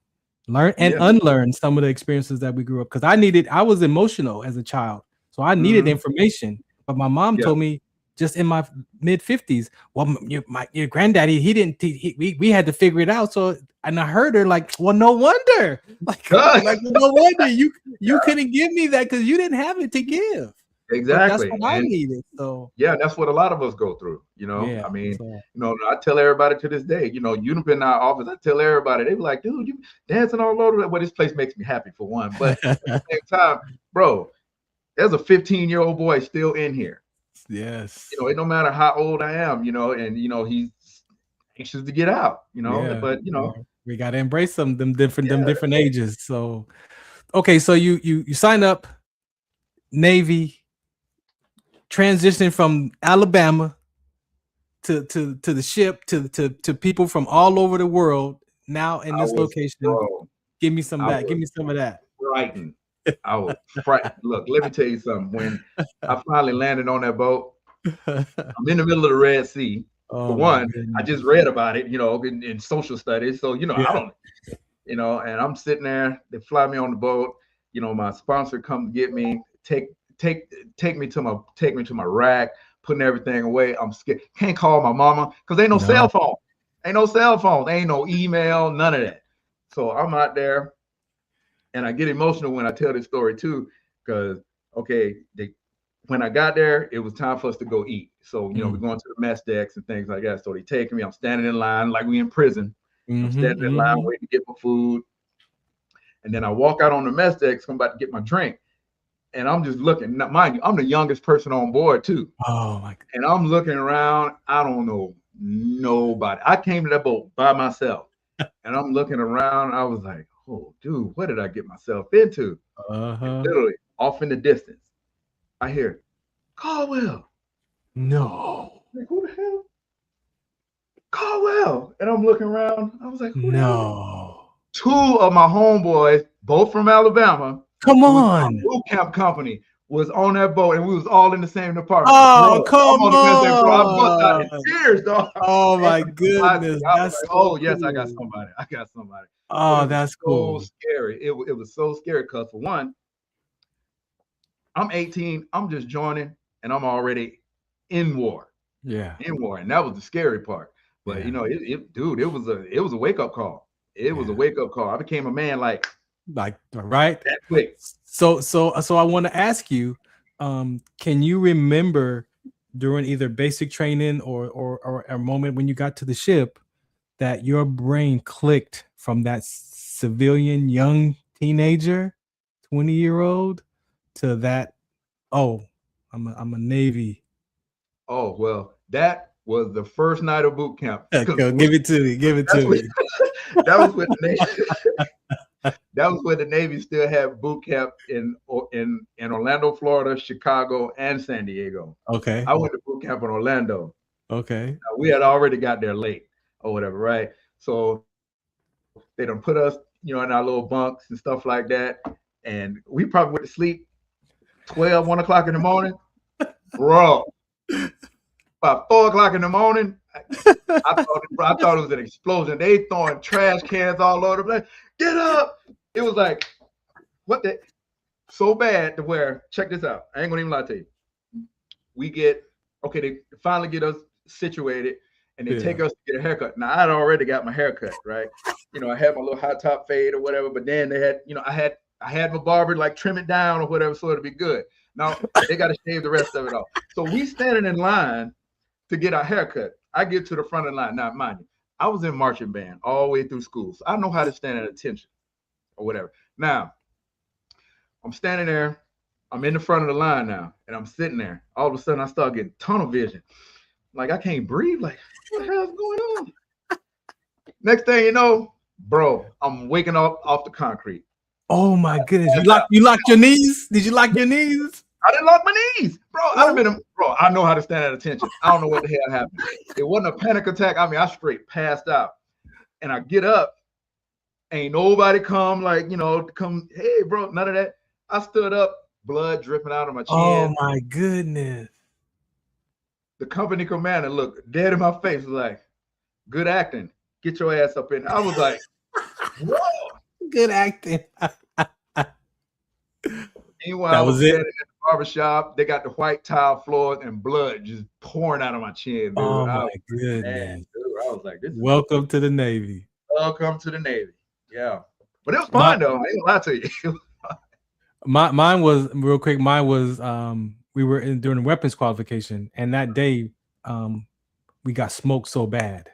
and unlearn some of the experiences that we grew up. Because I was emotional as a child, so I needed information. But my mom told me, just in my mid-50s, well, your granddaddy, we had to figure it out. So, and I heard her like, well, no wonder, no wonder you couldn't give me that, because you didn't have it to give. Exactly. But that's what I needed. So that's what a lot of us go through. I mean, I tell everybody to this day, you've been in our office. I tell everybody, they be like, dude, you dancing all over. Well, this place makes me happy for one, but at the same time, bro, there's a 15-year-old boy still in here. Yes. It don't matter how old I am, and he's anxious to get out, but we gotta embrace them different ages. So okay, so you sign up, Navy, transition from Alabama to the ship to people from all over the world now in this location. Give me some of that. Frightened. I was frightened. Look, let me tell you something. When I finally landed on that boat, I'm in the middle of the Red Sea. For one, I just read about it, in social studies. So, I don't, and I'm sitting there. They fly me on the boat. My sponsor come get me, take me to my rack, putting everything away. I'm scared. Can't call my mama because ain't no cell phone. Ain't no cell phone. Ain't no email. None of that. So I'm out there. And I get emotional when I tell this story too, because when I got there, it was time for us to go eat. So we're going to the mess decks and things like that. So they taking me. I'm standing in line like we in prison. I'm standing in line waiting to get my food, and then I walk out on the mess decks. I'm about to get my drink, and I'm just looking. Now, mind you, I'm the youngest person on board too. Oh my God! And I'm looking around. I don't know nobody. I came to that boat by myself, and I'm looking around. I was like, oh, dude, what did I get myself into? Literally, off in the distance, I hear, Caldwell. No. Like, who the hell? Caldwell. And I'm looking around. I was like, who the hell? Two of my homeboys, both from Alabama. Come on. Boot camp company was on that boat, and we was all in the same department. Oh, come on. I bust out in tears, dog. Oh, my goodness. That's like, oh, yes, I got somebody. Oh, that's cool. So scary. It was so scary because, for one, I'm 18. I'm just joining, and I'm already in war. Yeah, in war, and that was the scary part. But it was a wake up call. It was a wake up call. I became a man like right that quick. So I want to ask you, can you remember during either basic training or a moment when you got to the ship that your brain clicked from that civilian young teenager, 20-year-old, to that, oh, I'm a Navy? Oh, well, that was the first night of boot camp. Give it to me. That was when the Navy. That was when the Navy still had boot camp in Orlando, Florida, Chicago, and San Diego. Okay. I went to boot camp in Orlando. Okay. Now, we had already got there late or whatever, right? So they done put us, in our little bunks and stuff like that, and we probably went to sleep 1 o'clock in the morning, bro. About 4 o'clock in the morning, I thought it was an explosion. They throwing trash cans all over the place. Get up! It was like, what the? So bad to where, check this out. I ain't gonna even lie to you. We get Okay, they finally get us situated, and they take us to get a haircut. Now I'd already got my haircut, right? I had my little high top fade or whatever, but then they had, I had my barber like trim it down or whatever so it'd be good. Now they got to shave the rest of it off. So we standing in line to get our haircut. I get to the front of the line. Now, mind you, I was in marching band all the way through school, so I know how to stand at attention or whatever. Now, I'm standing there. I'm in the front of the line now, and I'm sitting there. All of a sudden, I start getting tunnel vision. Like, I can't breathe. Like, what the hell's going on? Next thing you know, bro, I'm waking up off the concrete. Oh, my goodness. You locked your knees? Did you lock your knees? I didn't lock my knees. Bro, I know how to stand at attention. I don't know what the hell happened. It wasn't a panic attack. I mean, I straight passed out. And I get up. Ain't nobody come, like, come, hey, bro, none of that. I stood up, blood dripping out of my chin. Oh, my goodness. The company commander looked dead in my face, was like, good acting. Get your ass up in. I was like, whoa. Good acting. Meanwhile, That I was was it. standing in the barbershop. They got the white tile floors and blood just pouring out of my chin, dude. Oh, my goodness. goodness. Dude, I was like, Welcome to the Navy. Welcome to the Navy. Yeah. But it was fun, though. I ain't gonna lie to you. Mine was real quick. Mine was we were doing a weapons qualification, and that day we got smoked so bad,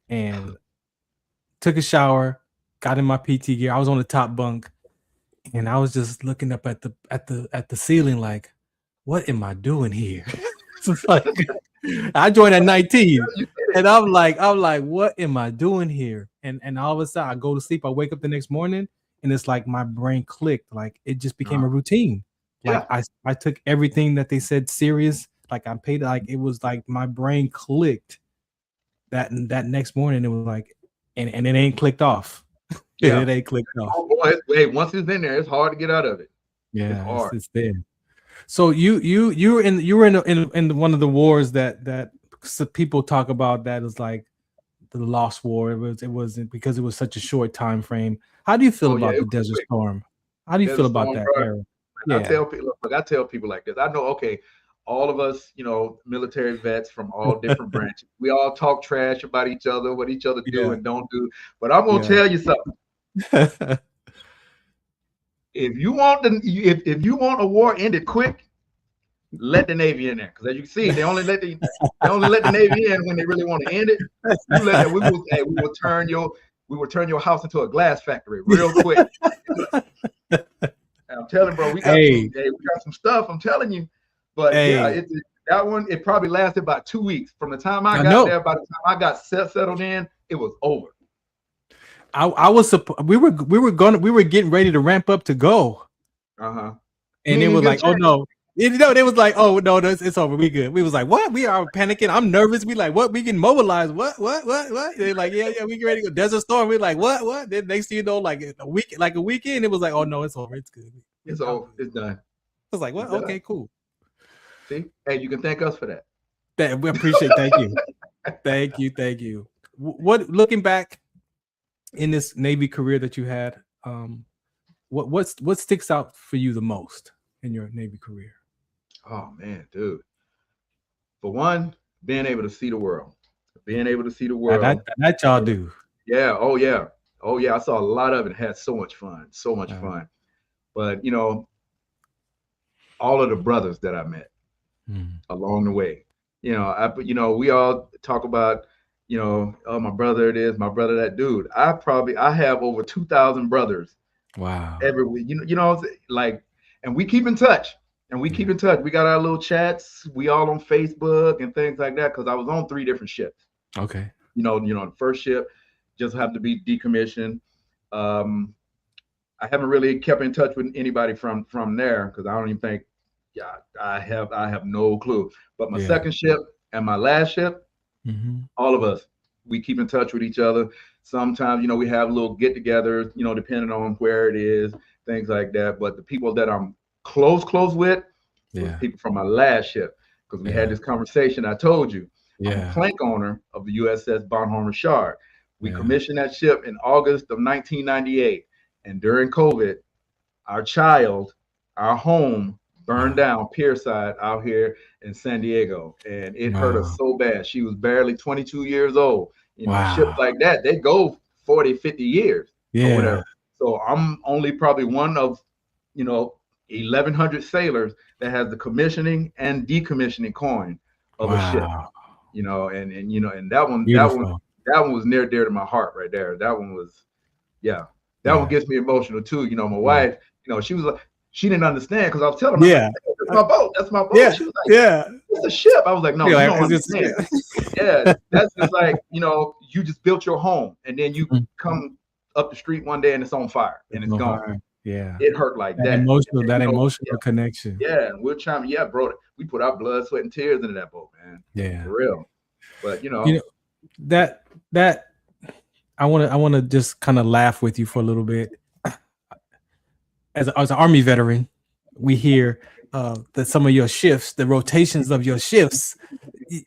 and took a shower, got in my PT gear. I was on the top bunk, and I was just looking up at the ceiling like, what am I doing here? Like, I joined at 19, and I'm like, what am I doing here? And all of a sudden I go to sleep. I wake up the next morning, and it's like my brain clicked. Like it just became a routine. Like I took everything that they said serious. Like I paid. Like it was like my brain clicked. That next morning it was like, and it ain't clicked off. Yeah. It ain't clicked off. Oh, boy, hey, once it's in there, it's hard to get out of it. Yeah, it's there. So you were in one of the wars that people talk about, that is like the Lost War. It wasn't because it was such a short time frame. How do you feel about the Desert Storm? How do you feel about that era? Yeah. I tell people like this. I know, okay, all of us, military vets from all different branches. We all talk trash about each other, what each other do and don't do. But I'm gonna tell you something. If you want a war ended quick, let the Navy in there. Because as you can see, they only let the Navy in when they really want to end it. We will turn your house into a glass factory real quick. I'm telling you, bro, we got some stuff. I'm telling you. But that one, it probably lasted about 2 weeks. From the time I got there, by the time I got settled in, it was over. We were getting ready to ramp up to go. And they were like, oh no. They was like, oh no, it's over. We good. We was like, what? We are panicking. I'm nervous. We like, what? We can mobilize. What? They're like, yeah, we get ready to go. Desert Storm. We're like, what? Then next thing you know, like a weekend, it was like, oh no, it's over. It's good. It's over. It's done. I was like, what? Okay, cool. See, hey, you can thank us for that. We appreciate. Thank you. Thank you. What, looking back in this Navy career that you had, what sticks out for you the most in your Navy career? Oh man, dude. For one, being able to see the world. That y'all do. Yeah. Oh yeah. I saw a lot of it. Had so much fun. Fun. But all of the brothers that I met along the way. We all talk about, oh, my brother it is, my brother that. Dude, I have over 2,000 brothers. Wow. Every week. And we keep in touch. We got our little chats. We all on Facebook and things like that, because I was on 3 different ships. Okay. The first ship just happened to be decommissioned. I haven't really kept in touch with anybody from there, because I don't even think, I have no clue. But my second ship and my last ship, all of us, we keep in touch with each other. Sometimes, we have little get-togethers, depending on where it is, things like that. But the people that I'm close with was people from my last ship, because we had this conversation. I told you, I'm a plank owner of the USS Bonhomme Richard. We commissioned that ship in August of 1998. And during COVID, our home burned down Pierside out here in San Diego, and it hurt her so bad. She was barely 22 years old. You know, ships like that, they go 40, 50 years or whatever. So I'm only probably one of, 1,100 sailors that has the commissioning and decommissioning coin of a ship. And that one was near dear to my heart right there. That one was, that one gets me emotional too. My wife, she was like, she didn't understand because I was telling her, that's my boat. That's my boat. Yeah. She was like, it's a ship. I was like, no, you don't understand. That's just like, you just built your home and then you come up the street one day and it's on fire and it's gone. Yeah. It hurt like that. Emotional connection. Yeah. And we're trying, bro, we put our blood, sweat, and tears into that boat, man. Yeah. For real. But that I want to just kind of laugh with you for a little bit. As an Army veteran, we hear that some of your shifts, the rotations of your shifts,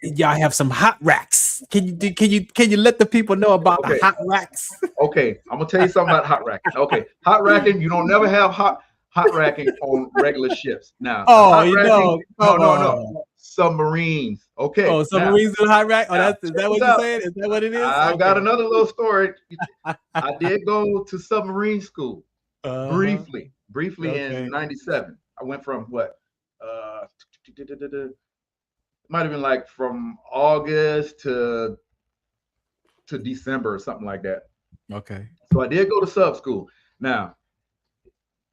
y'all have some hot racks. Can you let the people know about the hot racks? Okay, I'm gonna tell you something about hot racking. Okay, hot racking, you don't never have hot racking on regular ships. Now, no. Submarines. Okay. Oh, submarines do hot rack. Oh, is that what you're saying? Is that what it is? I've got another little story. I did go to submarine school briefly in '97. I went from it might have been like from August to December or something like that. Okay. So I did go to sub school. Now,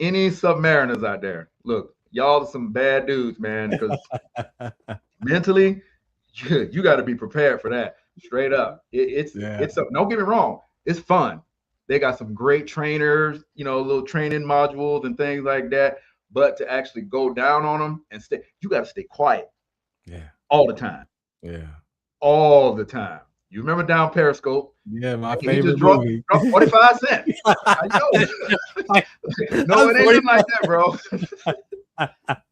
any submariners out there, look, y'all are some bad dudes, man, because mentally, you got to be prepared for that. Straight up. It's don't get me wrong, it's fun. They got some great trainers, little training modules and things like that. But to actually go down on them and you got to stay quiet. Yeah. All the time. Yeah. All the time. You remember down Periscope? Yeah, my favorite movie. Drop 45 cents. I know. No, it ain't like that, bro.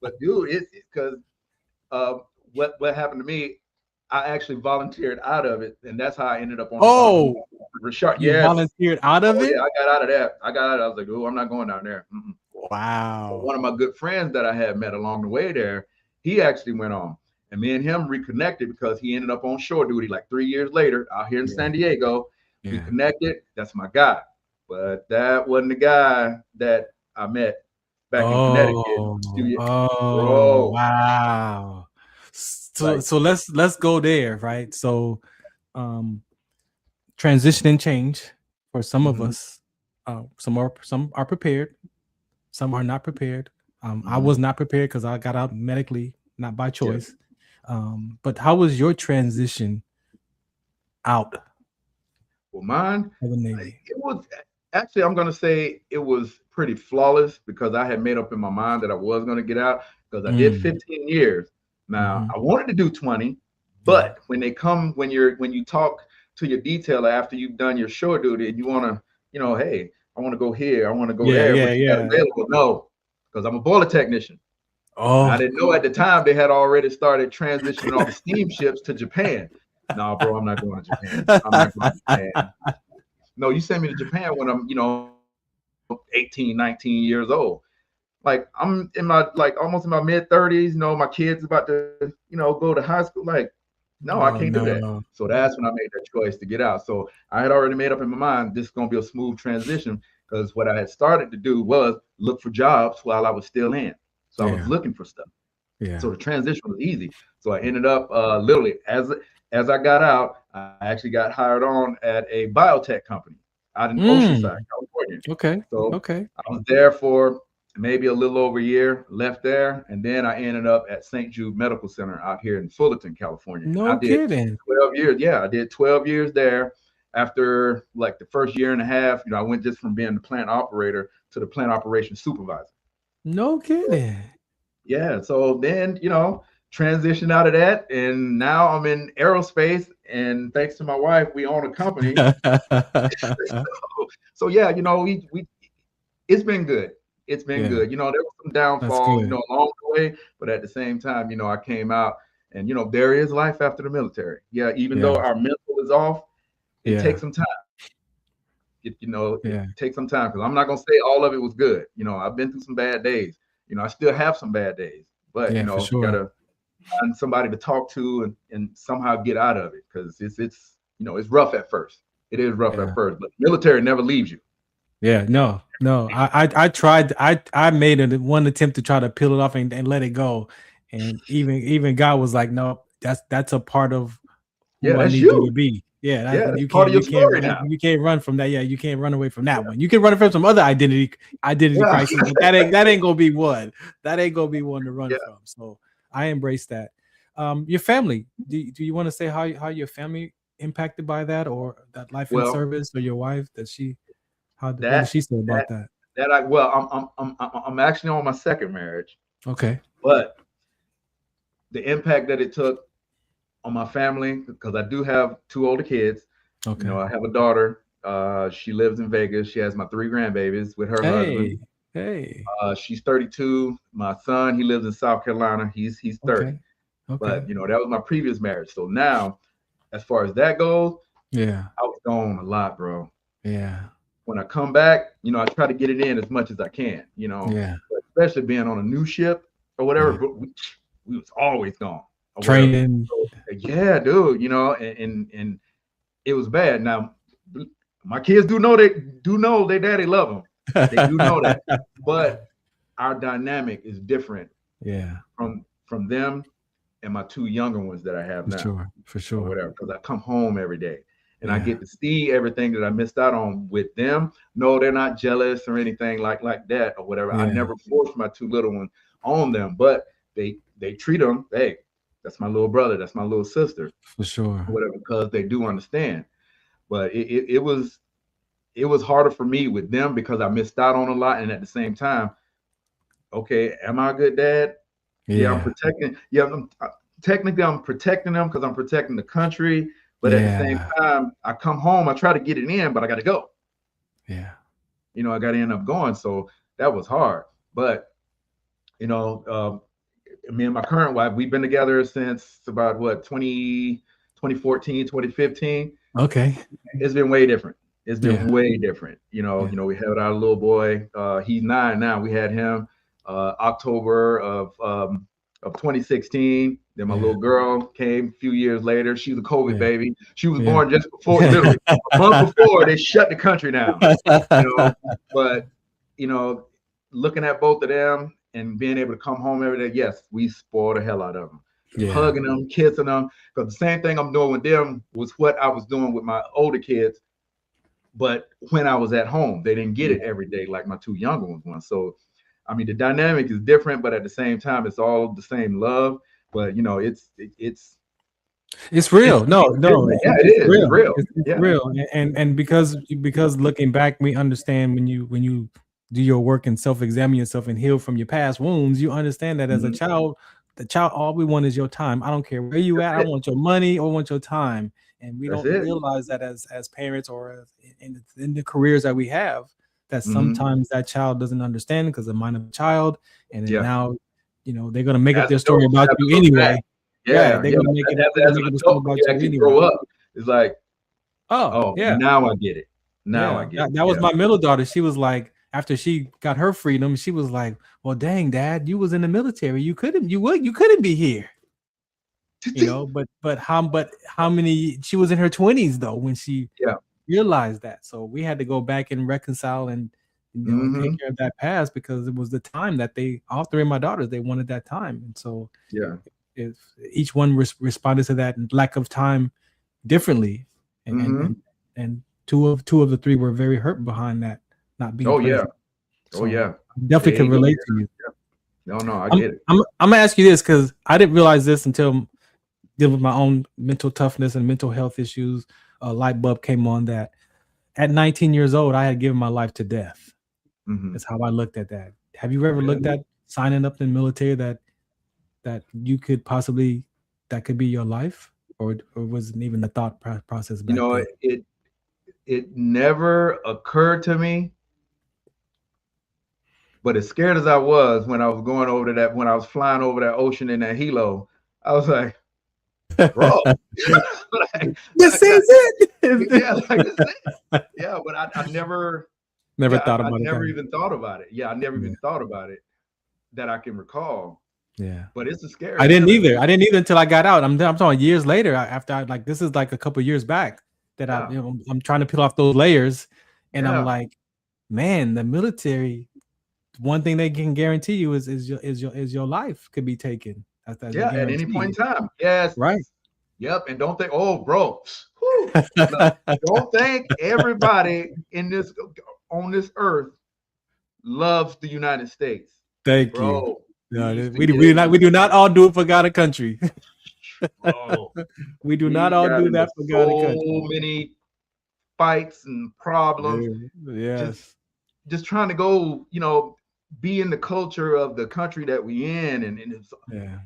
But dude, it's because what happened to me, I actually volunteered out of it, and that's how I ended up on Richard. You volunteered out of it? Yeah, I got out of that. I was like, oh, I'm not going down there. Wow. One of my good friends that I had met along the way there, he actually went on. And me and him reconnected because he ended up on shore duty like 3 years later out here in San Diego. We connected. That's my guy. But that wasn't the guy that I met back in Connecticut. Oh, wow. So let's go there, right? So transition and change for some of us. Some are prepared, some are not prepared. I was not prepared because I got out medically, not by choice. But how was your transition out? Well, mine, it was actually, I'm going to say it was pretty flawless because I had made up in my mind that I was going to get out because I did 15 years. Now, I wanted to do 20, but when you talk to your detailer after you've done your shore duty and you want to, hey, I want to go here, I want to go there. Available? No, because I'm a boiler technician. Oh, I didn't know at the time they had already started transitioning all the steamships to Japan. No, bro, I'm not going to Japan. I'm not going to Japan. No, you send me to Japan when I'm, 18, 19 years old. Like I'm in my almost in my mid 30s. My kid's about to, go to high school. Like, no, I can't do that. So that's when I made that choice to get out. So I had already made up in my mind this is going to be a smooth transition because what I had started to do was look for jobs while I was still in. So I was looking for stuff. Yeah. So the transition was easy. So I ended up literally as I got out, I actually got hired on at a biotech company out in Oceanside, California. Okay. So I was there for maybe a little over a year, left there, and then I ended up at St. Jude Medical Center out here in Fullerton, California. No kidding. 12 years. Yeah, I did 12 years there. After like the first year and a half, I went just from being the plant operator to the plant operations supervisor. No kidding. Yeah. So then, transitioned out of that. And now I'm in aerospace. And thanks to my wife, we own a company. so yeah, we it's been good. It's been good. There was some downfall, along the way. But at the same time, I came out and, there is life after the military. Yeah. Even though our mental is off, it takes some time. It takes some time because I'm not going to say all of it was good. I've been through some bad days. You know, I still have some bad days, but Yeah, you know, for sure. you gotta find somebody to talk to and somehow get out of it, because it's you know, it's rough at first. It is rough Yeah. at first, but military never leaves you. Yeah, no. I tried. I made one attempt to try to peel it off and let it go, and even God was like, "No, that's a part of who Yeah, I that's need you you. to be." Yeah, Yeah, that's part of your story now. you can't run from that. Yeah, you can't run away from that one. You can run from some other identity Yeah. crisis, but that ain't gonna be one. That ain't gonna be one to run Yeah. from. So I embrace that. Your family. Do you want to say how your family impacted by that, or that life in Well, service, or your wife? What did that she say about that? I'm actually on my second marriage, Okay. but the impact that it took on my family, because I do have 2 older kids. Okay. You know, I have a daughter. She lives in Vegas. She has my 3 grandbabies with her husband. Hey. She's 32. My son, he lives in South Carolina. He's 30. Okay. Okay. But you know, that was my previous marriage. So now, as far as that goes, Yeah. I was gone a lot, bro. Yeah. When I come back, you know, I try to get it in as much as I can, you know, Yeah. but especially being on a new ship or whatever, Yeah. but we was always gone. or whatever. Training. So, yeah, dude, you know, and it was bad. Now, my kids do know their daddy love them. They do know that, but our dynamic is different. Yeah. From them and my 2 younger ones that I have now. For Or sure. whatever, because I come home every day and I Yeah. get to see everything that I missed out on with them. No, they're not jealous or anything like that or whatever. I Yeah. never forced my 2 little ones on them, but they treat them, hey, that's my little brother, that's my little sister, For sure. or whatever, because they do understand. But it was harder for me with them because I missed out on a lot, and at the same time, okay, am I a good dad? Yeah, I'm protecting. Yeah, technically I'm protecting them because I'm protecting the country. But at the same time, I come home, I try to get it in, but I got to go. Yeah. You know, I got to end up going. So that was hard. But, you know, me and my current wife, we've been together since about 2014, 2015. Okay. It's been way different. It's been Yeah. way different. You know, we had our little boy. He's 9 now. We had him October of 2016. Then my little girl came a few years later. She's a COVID baby. She was born just before, literally a month before they shut the country down. You know, but you know, looking at both of them and being able to come home every day, yes, we spoiled the hell out of them. Yeah. Hugging them, kissing them, because the same thing I'm doing with them was what I was doing with my older kids. But when I was at home, they didn't get it every day like my 2 younger ones. So, I mean, the dynamic is different, but at the same time, it's all the same love. But you know, it's real. No, yeah, it is real. It's real. And because looking back, we understand when you do your work and self-examine yourself and heal from your past wounds, you understand that as a child, all we want is your time. I don't care where you at. I want your money or I want your time. And we don't realize that as parents or in the careers that we have, that sometimes that child doesn't understand because they're mind of a child. And then now, you know, they're going to make up their story about you anyway. They're going to make it a story about you anyway. Grow up. It's like, oh yeah. Now I get it. I get it. That was my middle daughter. She was like, after she got her freedom, she was like, well, dang, Dad, you was in the military. You couldn't be here. You know, but how many, she was in her 20s though when she realized that. So we had to go back and reconcile and take care of that past, because it was the time that all 3 of my daughters, they wanted that time. And so if each one responded to that lack of time differently, and two of the 3 were very hurt behind that not being present. So definitely can relate to you. No, I get it. I'm gonna ask you this, because I didn't realize this until dealing with my own mental toughness and mental health issues. A light bulb came on that at 19 years old, I had given my life to death. That's how I looked at that. Have you ever looked at signing up in the military that you could possibly, that could be your life, or wasn't even the thought process back then? It never occurred to me. But as scared as I was when I was going over to that, when I was flying over that ocean in that helo, I was like, bro, this is it. Yeah, but I never thought about it. I never even thought about it. Yeah, I never even thought about it. that I can recall. Yeah, but it's a scary. I didn't either. I didn't either until I got out. I'm talking years later. After like this is like a couple years back that I'm trying to peel off those layers, and I'm like, man, the military. One thing they can guarantee you is your life could be taken. That's at any point in time. Yes. Right. Yep. And don't think, oh, bro, look, don't think everybody on this earth loves the United States. Thank you. No, we do not all do it for God and country. We do not all do that for God and country. So many fights and problems. Yes. Just trying to go, be in the culture of the country that we in, and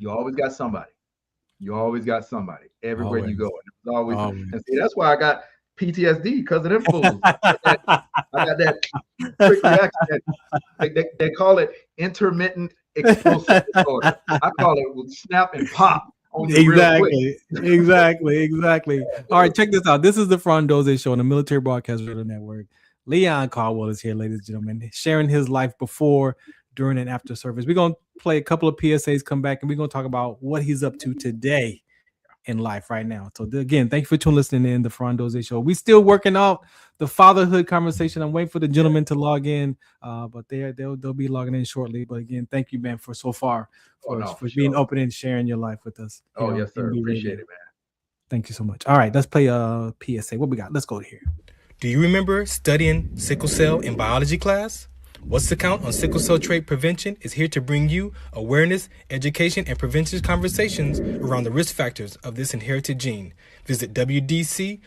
you always got somebody. You always got somebody everywhere you go. And always. And see, that's why I got PTSD because of them fools. I got that quick reaction. They call it intermittent explosive disorder. I call it snap and pop. Exactly. All right, check this out. This is the Farron Dozier Show on the Military Broadcast Radio Network. Leon Caldwell is here, ladies and gentlemen, sharing his life before, during, and after service. We're going to play a couple of PSAs, come back, and we're going to talk about what he's up to today in life right now. So again, thank you for listening in the Farron Dozier Show. We're still working out the fatherhood conversation. I'm waiting for the gentlemen to log in, but they'll be logging in shortly. But again, thank you, man, for being open and sharing your life with us. Oh, yes, sir. Appreciate it, man. Thank you so much. All right, let's play a PSA. What we got? Let's go here. Do you remember studying sickle cell in biology class? What's the Count on Sickle Cell Trait Prevention is here to bring you awareness, education, and prevention conversations around the risk factors of this inherited gene. Visit wdconsct.org.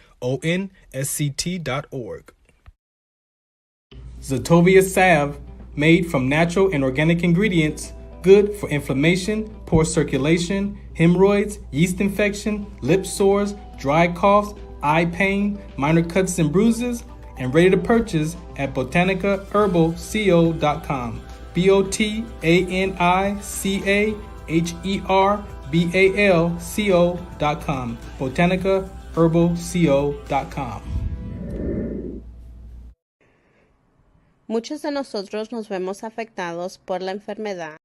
Zetovia salve, made from natural and organic ingredients, good for inflammation, poor circulation, hemorrhoids, yeast infection, lip sores, dry coughs, eye pain, minor cuts and bruises, and ready to purchase at botanicaherbalco.com. botanicaherbalco.com. botanicaherbalco.com. Muchos de nosotros nos vemos afectados por la enfermedad.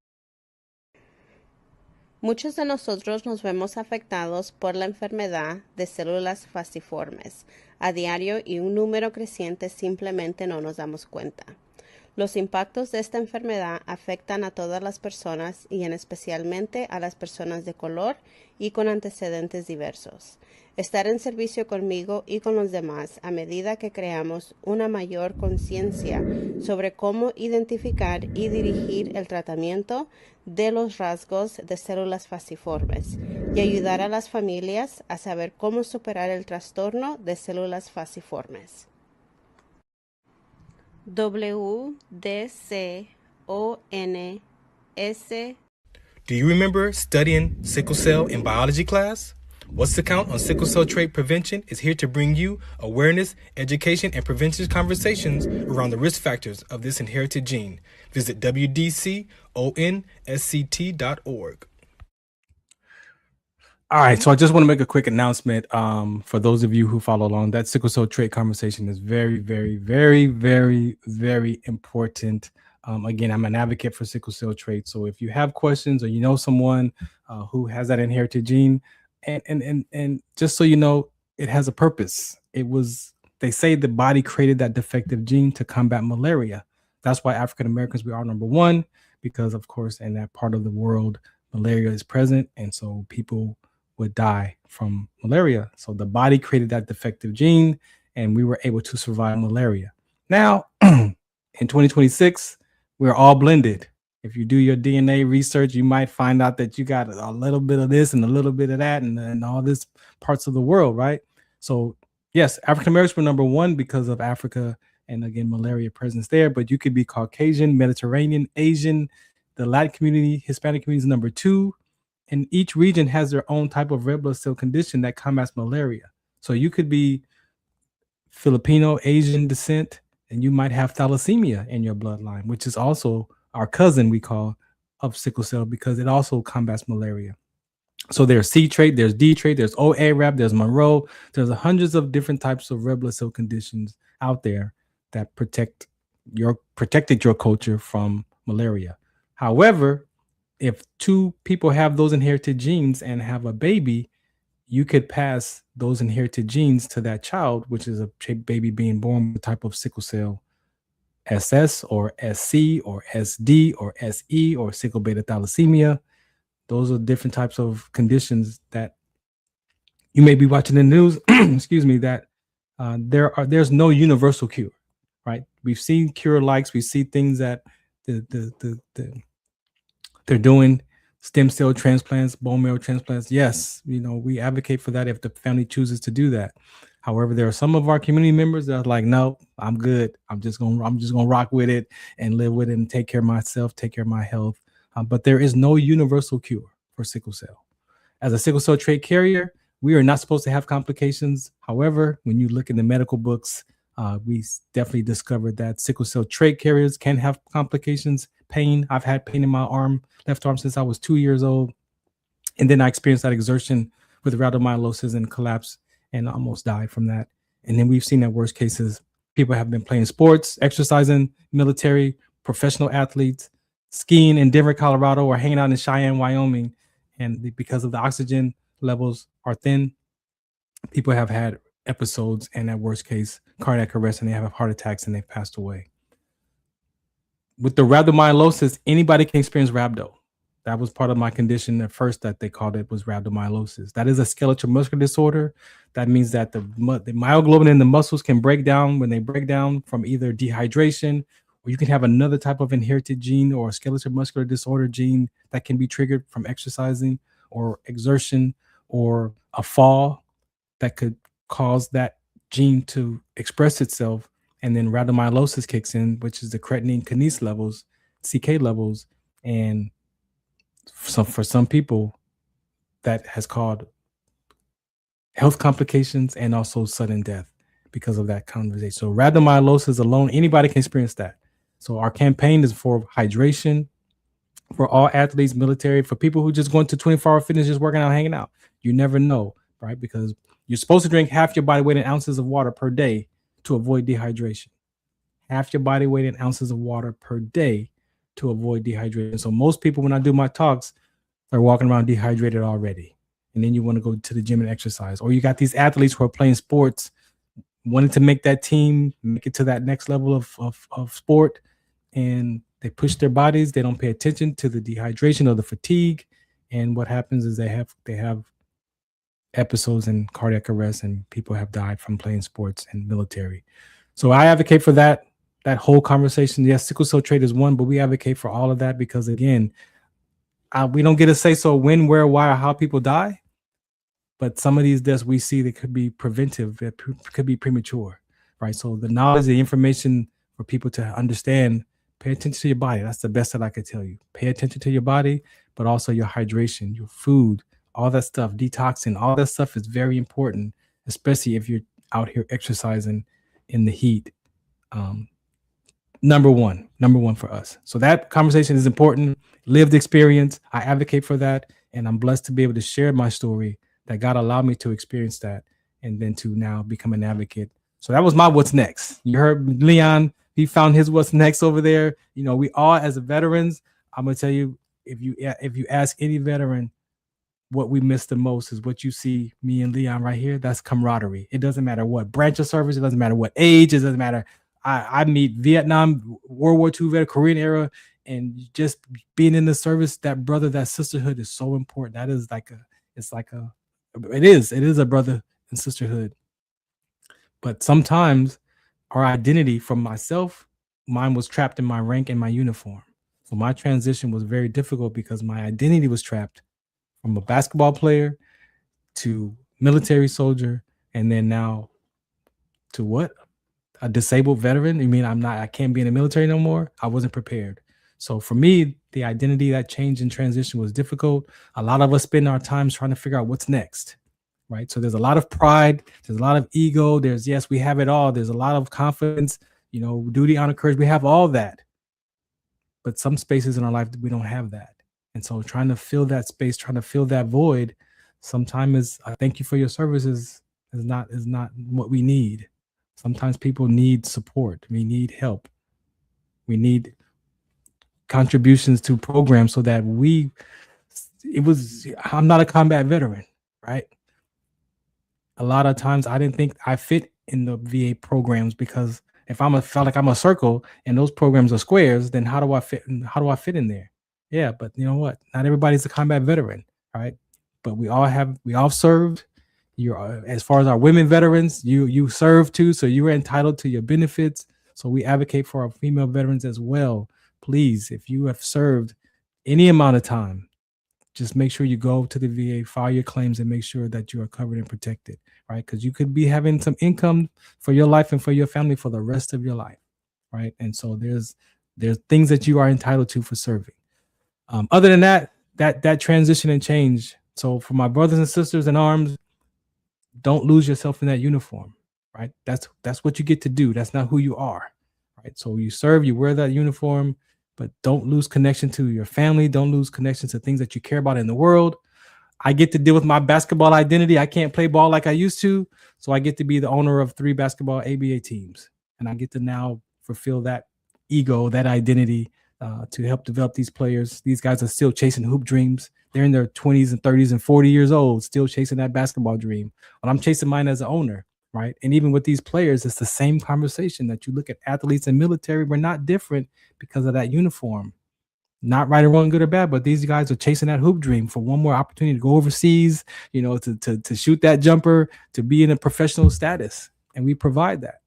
Muchos de nosotros nos vemos afectados por la enfermedad de células falciformes a diario y un número creciente simplemente no nos damos cuenta. Los impactos de esta enfermedad afectan a todas las personas y en especialmente a las personas de color y con antecedentes diversos. Estar en servicio conmigo y con los demás a medida que creamos una mayor conciencia sobre cómo identificar y dirigir el tratamiento de los rasgos de células falciformes y ayudar a las familias a saber cómo superar el trastorno de células falciformes. WDCONS. Do you remember studying sickle cell in biology class? What's the Count on Sickle Cell Trait Prevention is here to bring you awareness, education, and prevention conversations around the risk factors of this inherited gene. Visit wdconsct.org. All right, so I just want to make a quick announcement for those of you who follow along. That sickle cell trait conversation is very, very, very, very, very important. Again, I'm an advocate for sickle cell trait. So if you have questions or you know someone who has that inherited gene, and just so you know, it has a purpose. They say the body created that defective gene to combat malaria. That's why African Americans, we are number one, because of course, in that part of the world, malaria is present. And so people would die from malaria. So the body created that defective gene and we were able to survive malaria. Now, in 2026, we're all blended. If you do your DNA research, you might find out that you got a little bit of this and a little bit of that and all this parts of the world, right? So yes, African Americans were number one because of Africa and again, malaria presence there, but you could be Caucasian, Mediterranean, Asian, the Latin community, Hispanic community is number two. And each region has their own type of red blood cell condition that combats malaria. So you could be Filipino, Asian descent, and you might have thalassemia in your bloodline, which is also our cousin we call of sickle cell because it also combats malaria. So there's C trait, there's D trait, there's OARAP, there's Monroe. There's hundreds of different types of red blood cell conditions out there that protected your culture from malaria. However, if two people have those inherited genes and have a baby, you could pass those inherited genes to that child, which is a baby being born with a type of sickle cell SS or SC or SD or SE or sickle beta thalassemia. Those are different types of conditions that you may be watching the news, excuse me, that there's no universal cure, right? We've seen cure likes, we see things that they're doing, stem cell transplants, bone marrow transplants. Yes, we advocate for that if the family chooses to do that. However, there are some of our community members that are like, no, I'm good. I'm just gonna rock with it and live with it and take care of myself, take care of my health. But there is no universal cure for sickle cell. As a sickle cell trait carrier, we are not supposed to have complications. However, when you look in the medical books, we definitely discovered that sickle cell trait carriers can have complications, pain. I've had pain in my left arm since I was 2 years old. And then I experienced that exertion with rhabdomyolysis and collapse and almost died from that. And then we've seen that worst cases, people have been playing sports, exercising, military, professional athletes, skiing in Denver, Colorado, or hanging out in Cheyenne, Wyoming. And because of the oxygen levels are thin, people have had episodes and at worst case, cardiac arrest, and they have heart attacks and they've passed away. With the rhabdomyolysis, anybody can experience rhabdo. That was part of my condition at first that they called it was rhabdomyolysis. That is a skeletal muscular disorder. That means that the myoglobin in the muscles can break down when they break down from either dehydration, or you can have another type of inherited gene or a skeletal muscular disorder gene that can be triggered from exercising or exertion or a fall that could cause that gene to express itself. And then rhabdomyolysis kicks in, which is the creatinine kinase levels, CK levels. And for some people, that has caused health complications and also sudden death because of that conversation. So rhabdomyolysis alone, anybody can experience that. So our campaign is for hydration, for all athletes, military, for people who just going to 24-hour fitness, just working out, hanging out. You never know, right? Because you're supposed to drink half your body weight in ounces of water per day to avoid dehydration. Half your body weight in ounces of water per day to avoid dehydration. So most people, when I do my talks, are walking around dehydrated already. And then you want to go to the gym and exercise. Or you got these athletes who are playing sports, wanting to make that team, make it to that next level of sport. And they push their bodies. They don't pay attention to the dehydration or the fatigue. And what happens is they have episodes in cardiac arrest, and people have died from playing sports and military. So I advocate for that whole conversation. Yes, sickle cell trait is one, but we advocate for all of that because, again, we don't get to say so when, where, why, or how people die. But some of these deaths we see that could be preventive, that could be premature, right? So the knowledge, the information for people to understand, pay attention to your body. That's the best that I could tell you. Pay attention to your body, but also your hydration, your food, all that stuff, detoxing, all that stuff is very important, especially if you're out here exercising in the heat. Number one for us. So that conversation is important. Lived experience. I advocate for that. And I'm blessed to be able to share my story, that God allowed me to experience that, and then to now become an advocate. So that was my what's next. You heard Leon, he found his what's next over there. We all, as veterans, I'm going to tell you, if you ask any veteran, what we miss the most is what you see me and Leon right here. That's camaraderie. It doesn't matter what branch of service. It doesn't matter what age. It doesn't matter. I meet Vietnam, World War II veteran, Korean era, and just being in the service, that brother, that sisterhood is so important. That is it is a brother and sisterhood. But sometimes our identity from myself, mine was trapped in my rank and my uniform. So my transition was very difficult because my identity was trapped from a basketball player to military soldier, and then now to what? A disabled veteran? You mean I can't be in the military no more? I wasn't prepared. So for me, the identity, that change and transition was difficult. A lot of us spend our time trying to figure out what's next, right? So there's a lot of pride. There's a lot of ego. Yes, we have it all. There's a lot of confidence, duty, honor, courage. We have all that. But some spaces in our life, we don't have that. And so trying to fill that space, trying to fill that void, sometimes I thank you for your services is not what we need. Sometimes people need support. We need help. We need contributions to programs so that I'm not a combat veteran, right? A lot of times I didn't think I fit in the VA programs because if felt like I'm a circle and those programs are squares, then how do I fit in there? Yeah, but you know what? Not everybody's a combat veteran, right? But we all served. As far as our women veterans, you served too, so you were entitled to your benefits. So we advocate for our female veterans as well. Please, if you have served any amount of time, just make sure you go to the VA, file your claims, and make sure that you are covered and protected, right? Because you could be having some income for your life and for your family for the rest of your life, right? And so there's things that you are entitled to for serving. Other than that transition and change. So for my brothers and sisters in arms, don't lose yourself in that uniform, right? That's what you get to do. That's not who you are, right? So you serve, you wear that uniform, but don't lose connection to your family. Don't lose connection to things that you care about in the world. I get to deal with my basketball identity. I can't play ball like I used to, so I get to be the owner of 3 basketball ABA teams, and I get to now fulfill that ego, that identity, to help develop these players. These guys are still chasing hoop dreams. They're in their 20s and 30s and 40 years old, still chasing that basketball dream. But I'm chasing mine as an owner, right? And even with these players, it's the same conversation that you look at athletes and military. We're not different because of that uniform. Not right or wrong, good or bad, but these guys are chasing that hoop dream for one more opportunity to go overseas, to shoot that jumper, to be in a professional status. And we provide that.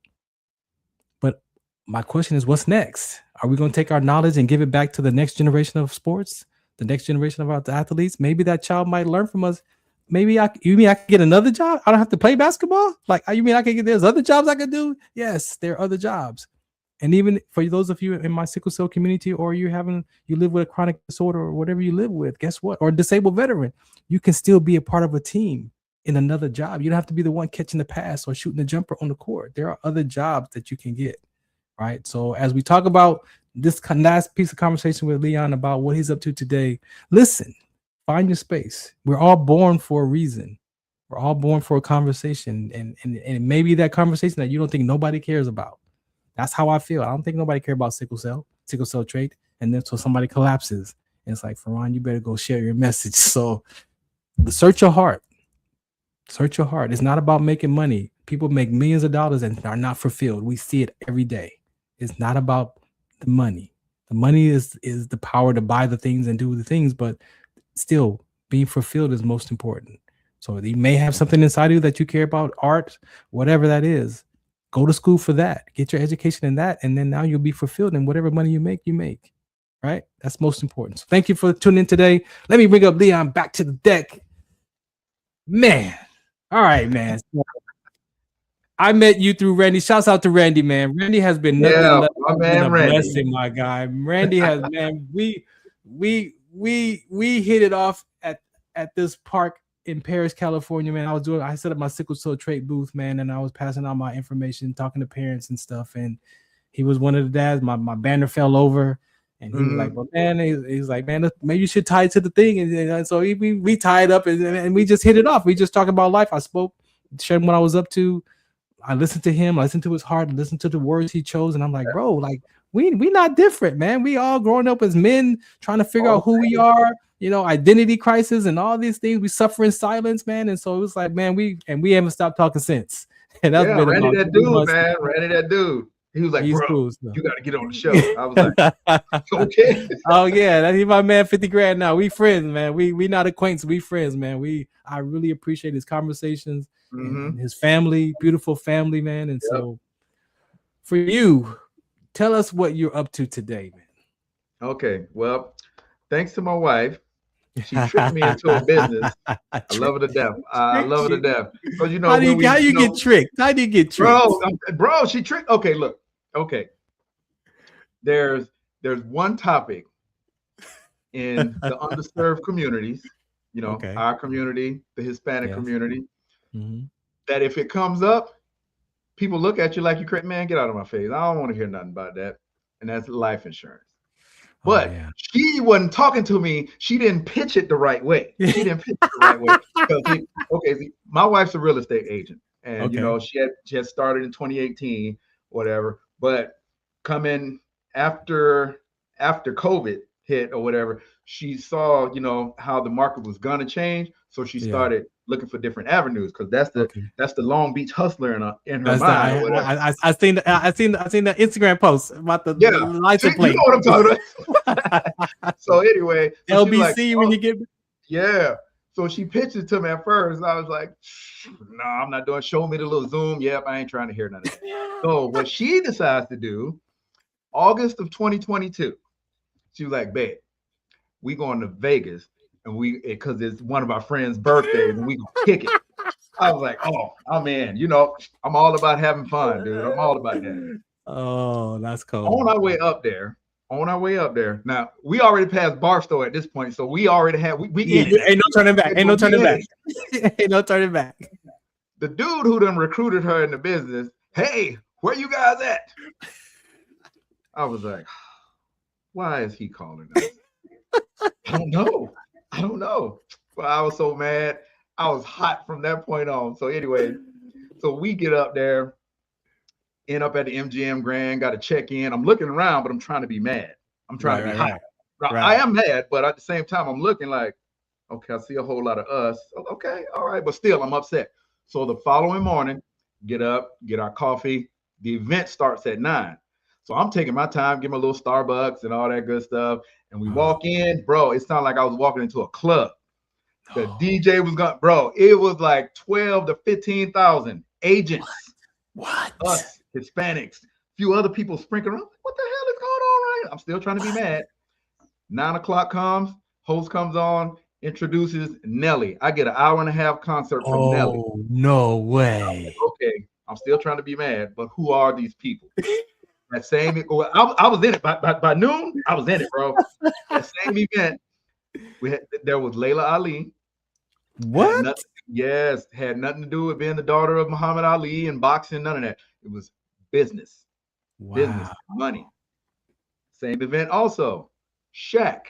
But my question is, what's next? Are we going to take our knowledge and give it back to the next generation of sports, the next generation of our athletes? Maybe that child might learn from us. Maybe you mean I can get another job? I don't have to play basketball? Like, you mean there's other jobs I could do? Yes, there are other jobs. And even for those of you in my sickle cell community, or you live with a chronic disorder or whatever you live with, guess what? Or a disabled veteran, you can still be a part of a team in another job. You don't have to be the one catching the pass or shooting the jumper on the court. There are other jobs that you can get, right? So as we talk about this last piece of conversation with Leon about what he's up to today, listen, find your space. We're all born for a reason. We're all born for a conversation, and maybe that conversation that you don't think nobody cares about. That's how I feel. I don't think nobody cares about sickle cell trait. And then so somebody collapses. And it's like, Farron, you better go share your message. So search your heart. Search your heart. It's not about making money. People make millions of dollars and are not fulfilled. We see it every day. It's not about the money. The money is the power to buy the things and do the things, but still being fulfilled is most important. So you may have something inside of you that you care about, art, whatever that is. Go to school for that. Get your education in that, and then now you'll be fulfilled in whatever money you make, right? That's most important. So thank you for tuning in today. Let me bring up Leon back to the deck. Man. All right, man. I met you through Randy. Shouts out to Randy, man. Randy has been nothing but a blessing, my guy. Randy has, man, we hit it off at this park in Paris, California, man. I set up my sickle cell trait booth, man, and I was passing out my information, talking to parents and stuff. And he was one of the dads. My banner fell over, and he was like, "Well, man," he's like, "Man, maybe you should tie it to the thing." And so we tied up, and we just hit it off. We just talked about life. I spoke, shared what I was up to. I listened to him. I listened to his heart. Listened to the words he chose, and I'm like, bro, like we not different, man. We all growing up as men, trying to figure out who we are. Identity crisis and all these things. We suffer in silence, man. And so it was like, man, we haven't stopped talking since. And that's been Randy, that dude, man. Randy, that dude. He was like, bro, cool, you got to get on the show. I was like, okay. Oh yeah, he's my man. 50 grand now. We friends, man. We not acquaintances. We friends, man. I really appreciate his conversations and his family, beautiful family, man. And so for you, tell us what you're up to today, man. Okay. Well, thanks to my wife. She tricked me into a business. I love her to death. I love her to death. Because how do you get tricked? How do you get tricked? Bro, she tricked. Okay, look. Okay. There's one topic in the underserved communities, our community, the Hispanic community, that if it comes up, people look at you like you crazy. Man, get out of my face. I don't want to hear nothing about that. And that's life insurance. But she wasn't talking to me. She didn't pitch it the right way. My wife's a real estate agent, and she had started in 2018, whatever. But coming after after COVID hit or whatever, she saw, you know, how the market was gonna change. So she started looking for different avenues, because that's the Long Beach hustler in her mind or whatever. I seen the Instagram post about the license plate. You know what I'm talking about. So anyway, so LBC like, when you get So she pitched it to me at first, and I was like, no, I'm not doing. Show me the little Zoom. Yep, I ain't trying to hear none of that. So what she decides to do, August of 2022, she was like, babe, we going to Vegas, and because it's one of our friends' birthdays, and we gonna kick it. I was like, oh, I'm in. You know, I'm all about having fun, dude. I'm all about that. Oh, that's cool. On our way up there. Now, we already passed Barstow at this point, so we already have ain't no turning back. Ain't no turning back. Ain't no turning back. The dude who done recruited her in the business, hey, where you guys at? I was like, why is he calling us? I don't know. But I was so mad. I was hot from that point on. So anyway, so we get up there, end up at the MGM Grand, got to check in. I'm looking around, but I'm trying to be mad. I'm trying to be hot. Right. I am mad, but at the same time, I'm looking like, okay, I see a whole lot of us. Okay, all right, but still, I'm upset. So the following morning, get up, get our coffee. The event starts at 9. So I'm taking my time, get my little Starbucks and all that good stuff. And we walk in, bro. It sounded like I was walking into a club. The DJ was going, bro. It was like 12 to 15,000 agents. What? Us, Hispanics, a few other people sprinkling around. What the hell is going on right now? I'm still trying to be mad. 9 o'clock comes, host comes on, introduces Nelly. I get an hour and a half concert from Nelly. Oh, no way. Like, okay, I'm still trying to be mad, but who are these people? That same, I was in it by noon. I was in it, bro. That same event, there was Layla Ali. What? Had nothing to do with being the daughter of Muhammad Ali and boxing. None of that. It was business, business, money. Same event also, Shaq.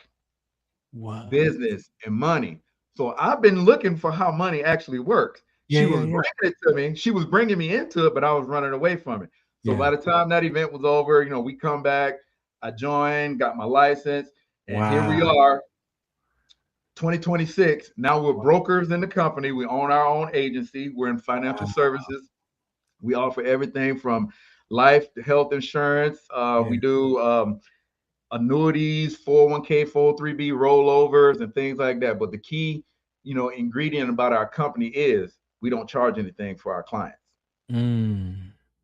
Wow. Business and money. So I've been looking for how money actually works. She was bringing it to me. She was bringing me into it, but I was running away from it. So by the time that event was over, you know, we come back. I joined, got my license, and here we are. 2026. Now we're brokers in the company. We own our own agency. We're in financial services. We offer everything from life to health insurance. We do annuities, 401k, 403b rollovers, and things like that. But the key, you know, ingredient about our company is we don't charge anything for our clients.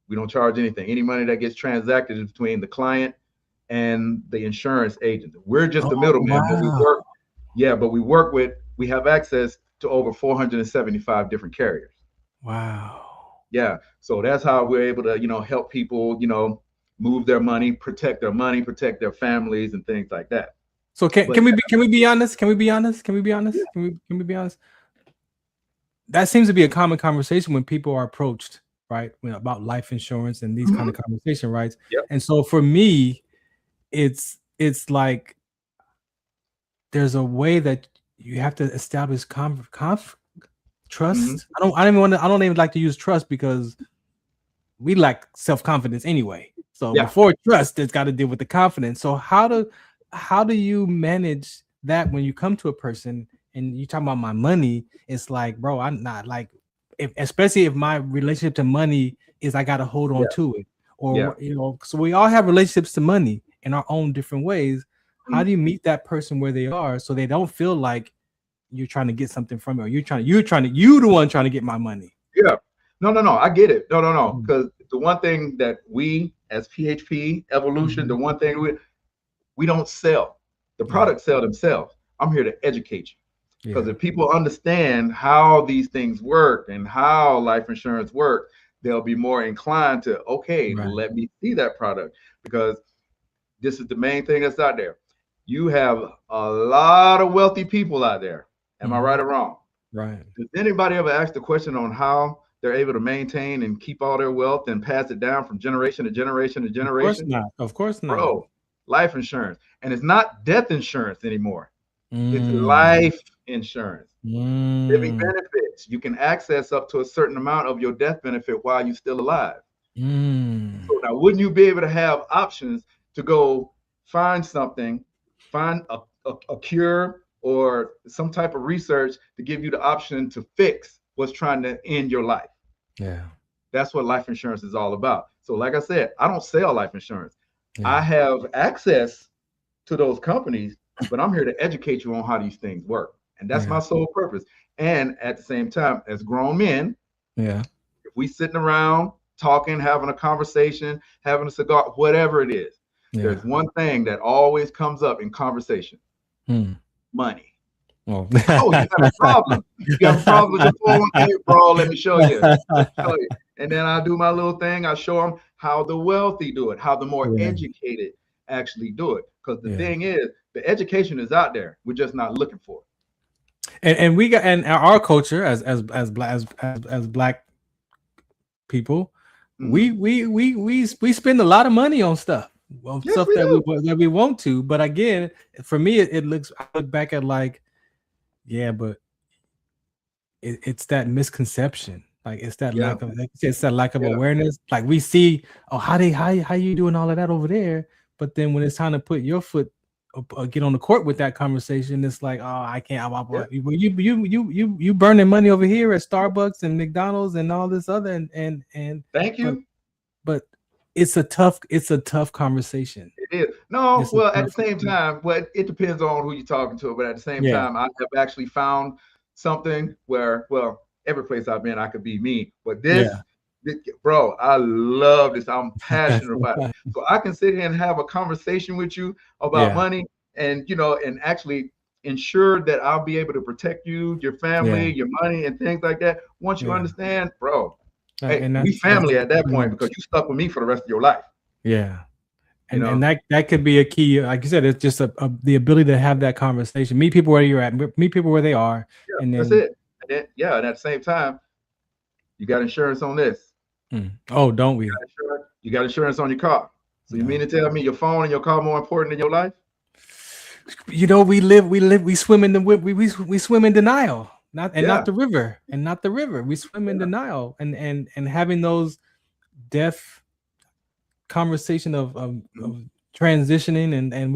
We don't charge anything. Any money that gets transacted is between the client and the insurance agent. We're just the middleman, but we work. Yeah, but we have access to over 475 different carriers. Wow. Yeah. So that's how we're able to, you know, help people, you know, move their money, protect their families and things like that. So can we be honest? Can we be honest? That seems to be a common conversation when people are approached, right? About life insurance and these kind of conversation, right? Yep. And so for me, it's like there's a way that you have to establish trust. I don't even like to use trust because we lack self-confidence anyway. So before trust, it's got to deal with the confidence. So how do you manage that when you come to a person and you talk about my money? It's like, bro, I'm not like, especially if my relationship to money is I got to hold on to it, or you know. So we all have relationships to money in our own different ways. How do you meet that person where they are so they don't feel like you're trying to get something from it, or you the one trying to get my money? Yeah. No. I get it. No. Because the one thing that we as PHP Evolution, the one thing we don't sell. The products sell themselves. I'm here to educate you. Because if people understand how these things work and how life insurance works, they'll be more inclined to, let me see that product. Because this is the main thing that's out there. You have a lot of wealthy people out there. Am I right or wrong? Right. Does anybody ever ask the question on how they're able to maintain and keep all their wealth and pass it down from generation to generation to generation? Of course not. Bro, life insurance. And it's not death insurance anymore. It's life insurance. Living benefits. You can access up to a certain amount of your death benefit while you're still alive. So now, wouldn't you be able to have options to go find something, find a cure or some type of research to give you the option to fix what's trying to end your life. Yeah. That's what life insurance is all about. So like I said, I don't sell life insurance. I have access to those companies, but I'm here to educate you on how these things work. And that's my sole purpose. And at the same time, as grown men, if we sitting around talking, having a conversation, having a cigar, whatever it is, there's one thing that always comes up in conversation. Money. Oh, you got a problem. You got a problem with your 401k, bro. Let me show you. And then I do my little thing. I show them how the wealthy do it, how the more educated actually do it. Because the thing is, the education is out there. We're just not looking for it. And we got, and our culture as black people, we spend a lot of money on stuff. Well, stuff that we want to. But again, for me, I look back at like, but it's that misconception. Like it's that lack of, like it's that lack of awareness. Like we see, how you doing all of that over there, but then when it's time to put your foot, get on the court with that conversation, it's like, I can't. You burning money over here at Starbucks and McDonald's and all this other and thank you. But it's a tough conversation. It is. No, well, at the same time, it depends on who you're talking to. But at the same time, I have actually found something where, every place I've been, I could be me. But this, bro, I love this. I'm passionate about it. So I can sit here and have a conversation with you about money and, and actually ensure that I'll be able to protect you, your family, your money, and things like that. Once you understand, bro, we family at that point because you stuck with me for the rest of your life. Yeah. And that could be a key. Like you said, it's just the ability to have that conversation. Meet people where you're at. Meet people where they are. Yeah, and then, that's it. And then, and at the same time, you got insurance on this. Oh, don't we? You got insurance on your car. So you mean to tell me your phone and your car more important than your life? We swim in we swim in denial. Not the river. We swim in denial. And having those death conversation of transitioning and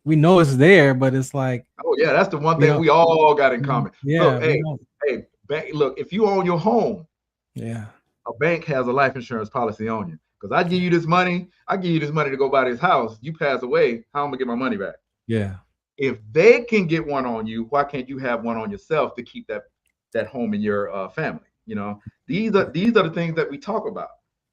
we know it's there, but it's like, that's the one thing we all got in common. Look, if you own your home, a bank has a life insurance policy on you. Because I give you this money to go buy this house. You pass away, how am I gonna get my money back? Yeah. If they can get one on you, why can't you have one on yourself to keep that home in your family? These are the things that we talk about.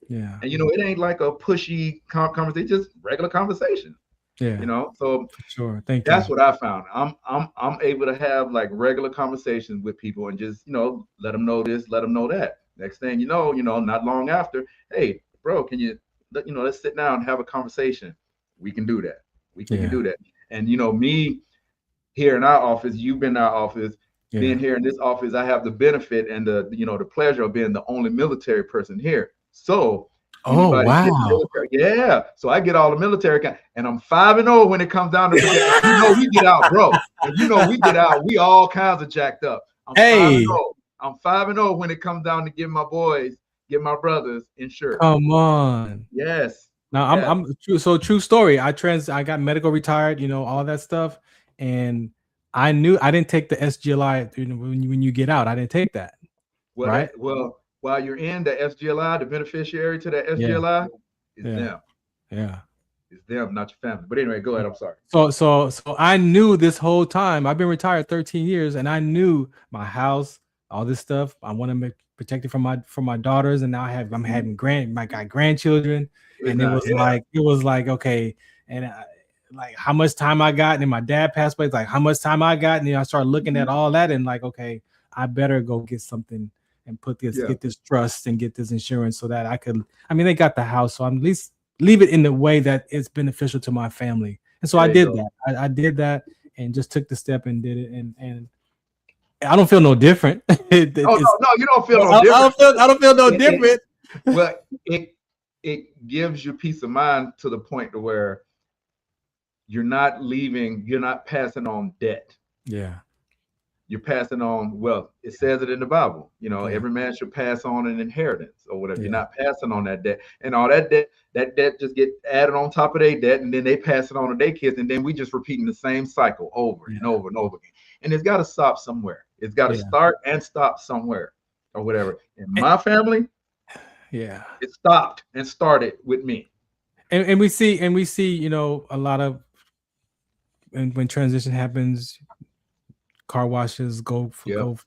Yeah. And it ain't like a pushy conversation, just regular conversation. Yeah. So for sure. Thank you. That's what I found. I'm able to have like regular conversations with people and just, let them know this, let them know that. Next thing you know, not long after, hey, bro, can you let's sit down and have a conversation. We can do that. We can do that. And me here in our office, you've been in our office, being here in this office, I have the benefit and the pleasure of being the only military person here. So so I get all the military and I'm 5-0 when it comes down to we get out, bro. And we get out, we all kinds of jacked up. I'm 5-0 when it comes down to get my brothers insured. Come on. Yes. Now I'm true story. I got medical retired, all that stuff. And I knew I didn't take the SGLI when you get out. I didn't take that. Well, right. Well, while you're in the SGLI, the beneficiary to that SGLI is them. Yeah. It's them, not your family. But anyway, go ahead. I'm sorry. So I knew this whole time. I've been retired 13 years, and I knew my house, all this stuff. I want to make protected from my daughters, and now I'm having grandchildren, and it was like okay, and like how much time I got, and my dad passed away. It's like how much time I got, and I started looking at all that, and like okay, I better go get something and get this trust and get this insurance so that I could. I mean, they got the house, so I'm at least leave it in the way that it's beneficial to my family, and so I did that. I did that and just took the step and did it, and I don't feel no different. No, you don't feel no different. I don't feel no different. Well, it gives you peace of mind to the point to where you're not passing on debt. Yeah. you're passing on wealth. It says it in the Bible. You know, Yeah. every man should pass on an inheritance or whatever. Yeah. You're not passing on that debt, and all that debt just get added on top of their debt, and then they pass it on to their kids, and then we just repeating the same cycle over and over and over again. And it's got to stop somewhere. It's got to start and stop somewhere or whatever. In my family, it stopped and started with me. And we see, you know, a lot of, and when transition happens, car washes GoFundMe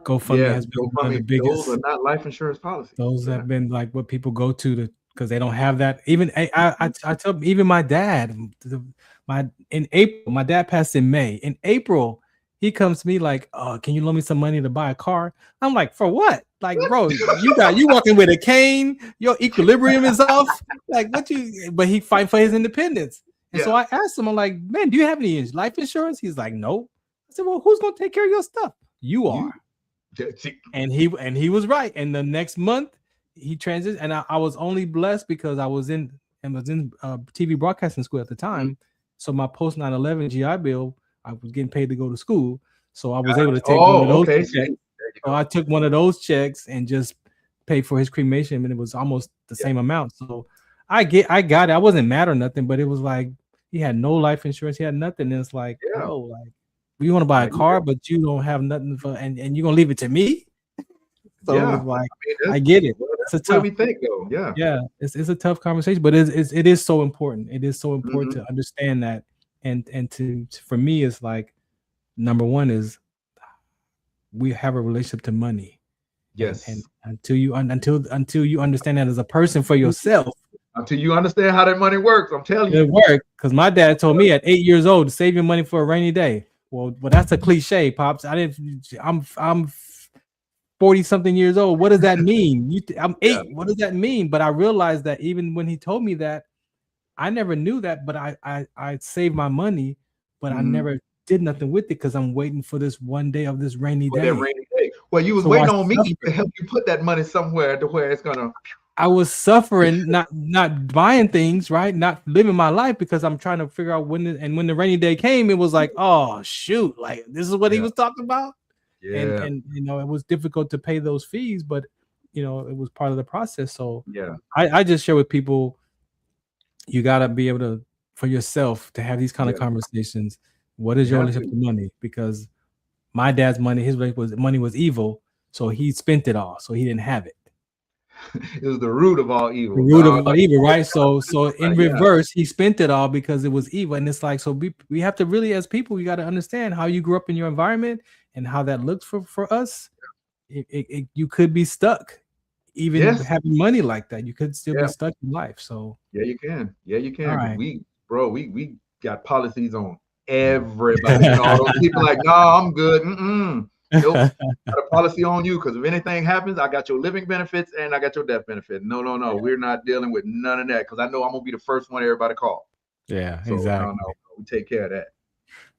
has been one of the biggest. Those are not life insurance policies. Those have been like what people go to because they don't have that. Even I tell even my dad, in April, my dad passed in May. In April, he comes to me like, "Oh, can you loan me some money to buy a car?" I'm like, "For what?" Like, bro, you walking with a cane, your equilibrium is off. Like, but he fight for his independence. And so I asked him, I'm like, "Man, do you have any life insurance?" He's like, "No." I said, "Well, who's gonna take care of your stuff?" "You are." And he was right. And the next month he transitioned, and I was only blessed because I was in TV broadcasting school at the time. So my post 9/11 GI Bill, I was getting paid to go to school. So I was able to take one of those checks. So I took one of those checks and just paid for his cremation, and it was almost the same amount. So I got it. I wasn't mad or nothing, but it was like he had no life insurance, he had nothing. And it's like, oh, like you want to buy a car, but you don't have nothing for, and you're gonna leave it to me. So it was like, I get it. It's a tough. We think though, it's a tough conversation, but it is so important. It is so important to understand that, and to for me, it's like number one is we have a relationship to money. Yes, and until you understand that as a person for yourself. Until you understand how that money works, I'm telling you, it worked. Because my dad told me at 8 years old to save your money for a rainy day. Well, that's a cliche, pops. I'm 40 something years old. What does that mean? I'm 8. Yeah. What does that mean? But I realized that even when he told me that, I never knew that. But I saved my money, but I never did nothing with it because I'm waiting for this one day of this rainy day. Well, you was waiting on me to help you put that money somewhere to where it's gonna. I was suffering, not buying things, right? Not living my life because I'm trying to figure out when the rainy day came, it was like, oh shoot, like this is what he was talking about. Yeah. And you know, it was difficult to pay those fees, but you know, it was part of the process. So I just share with people, you gotta be able to, for yourself, to have these kind of conversations. What is your relationship to money? Because my dad's money, his money was evil, so he spent it all, so he didn't have it. It was the root of all evil. The root of all evil, right? So in reverse, he spent it all because it was evil. And it's like, so we have to really, as people, you got to understand how you grew up in your environment and how that looks for us. You could be stuck, even having money like that. You could still be stuck in life. So you can. All right. We got policies on everybody. You know, all those people like, no, I'm good. Nope. Got a policy on you because if anything happens, I got your living benefits and I got your death benefit. No, we're not dealing with none of that because I know I'm gonna be the first one everybody call. Yeah, so, exactly. No, we take care of that.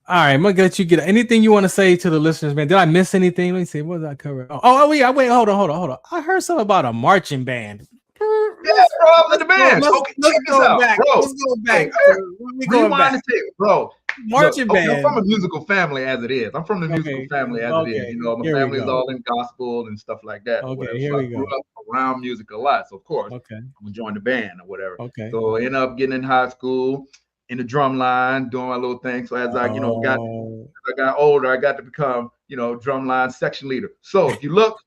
All right, I'm gonna let you get anything you want to say to the listeners, man. Did I miss anything? Let me see. What did I cover? Wait, hold on. I heard something about a marching band. Yeah, bro, I was in the band. Let's go back, bro. Let's go back. Rewind the tape, bro. Marching band. I'm from a musical family as it is. I'm from the musical family as it is. You know, my family's all in gospel and stuff like that. Okay, here we go. I grew up around music a lot, so of course, I'm gonna join the band or whatever. Okay. So I ended up getting in high school in the drum line, doing my little thing. So as I, got older, I got to become, drum line section leader. So if you look,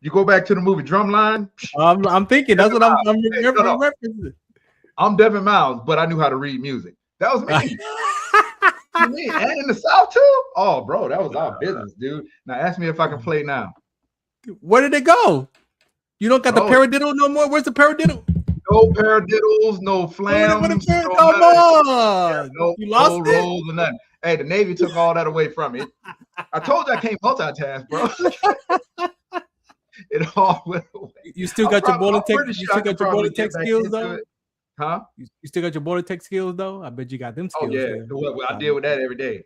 you go back to the movie Drumline. I'm thinking that's what I'm referencing. I'm Devin Miles, but I knew how to read music. That was me. And in the South too. Oh, bro, that was our business, dude. Now ask me if I can play now. Where did it go? You don't got the paradiddle no more? Where's the paradiddle? No paradiddles, no flams. Come on. No, you lost it? Rolls or nothing. Hey, the Navy took all that away from me. I told you I can't multitask, bro. It all went away. You still got your border tech. You still got your border tech skills though. Huh? You still got your border tech skills though. I bet you got them skills. Oh yeah, well, I deal with that every day.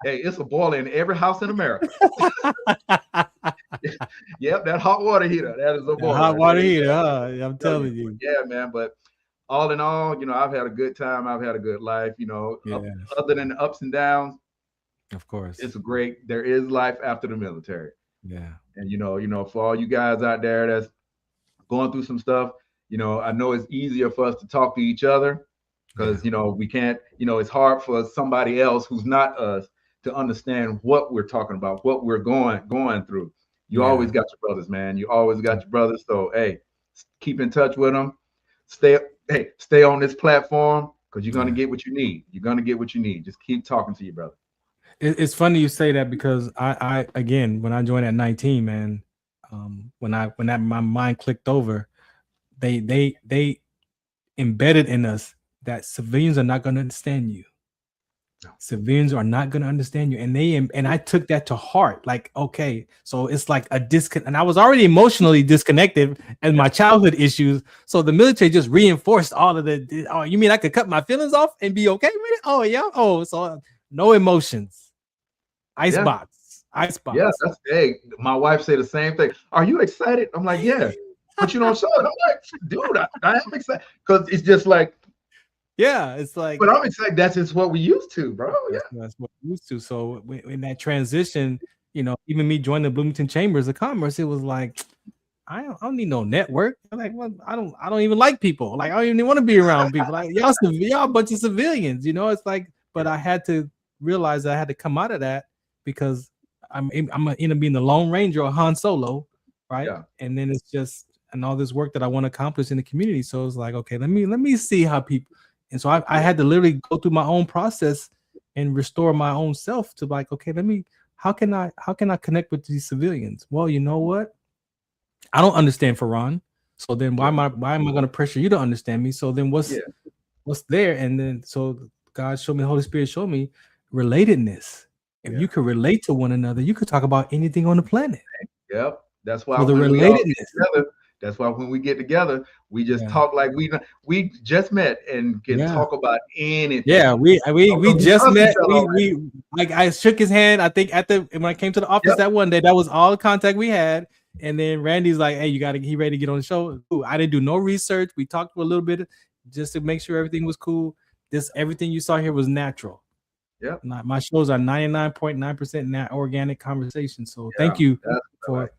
Hey, it's a boiler in every house in America. Yep, that hot water heater. That is a boiler. Hot water heater. I'm telling you. Yeah, man. But all in all, I've had a good time. I've had a good life. Other than the ups and downs, Of course. It's great. There is life after the military. Yeah. And for all you guys out there that's going through some stuff, I know it's easier for us to talk to each other because we can't, it's hard for somebody else who's not us to understand what we're talking about, what we're going through. You always got your brothers, man. You always got your brothers. So hey, keep in touch with them. Stay on this platform because you're gonna get what you need. You're gonna get what you need. Just keep talking to your brother. It's funny you say that because I again, when I joined at 19, man, when my mind clicked over, they embedded in us that civilians are not going to understand you. Civilians are not going to understand you, and I took that to heart. Like, okay, so it's like a disconnect, and I was already emotionally disconnected in my childhood issues. So the military just reinforced all of the. Oh, you mean I could cut my feelings off and be okay with it? Oh yeah. Oh, so no emotions. Icebox. Yeah, hey, my wife said the same thing. Are you excited? I'm like, yeah, but you don't show it. I'm like, dude, I am excited because it's just like. Yeah, it's like, but I'm excited. That's just what we used to, bro. Yeah, that's what we used to. So in that transition, even me joining the Bloomington Chambers of Commerce, it was like, I don't need no network. I'm like, well, I don't even like people. Like, I don't even want to be around people. Like, y'all a bunch of civilians. It's like, but I had to realize that I had to come out of that because I'm gonna end up being the Lone Ranger or Han Solo, right? Yeah. And then it's just and all this work that I want to accomplish in the community. So it's like, okay, let me see how people. And so I had to literally go through my own process and restore my own self to like, okay, how can I connect with these civilians? Well, you know what? I don't understand Farron. So then why am I going to pressure you to understand me? So then what's there? And then so God showed me, Holy Spirit showed me relatedness. If you could relate to one another, you could talk about anything on the planet. Yep. That's why so the relatedness. That's why when we get together, we just talk like we just met and can talk about anything. Yeah, we just met. We like I shook his hand. I think when I came to the office that one day, that was all the contact we had. And then Randy's like, "Hey, he ready to get on the show?" Ooh, I didn't do no research. We talked for a little bit just to make sure everything was cool. Everything you saw here was natural. Yeah, my shows are 99.9% organic conversation. So thank you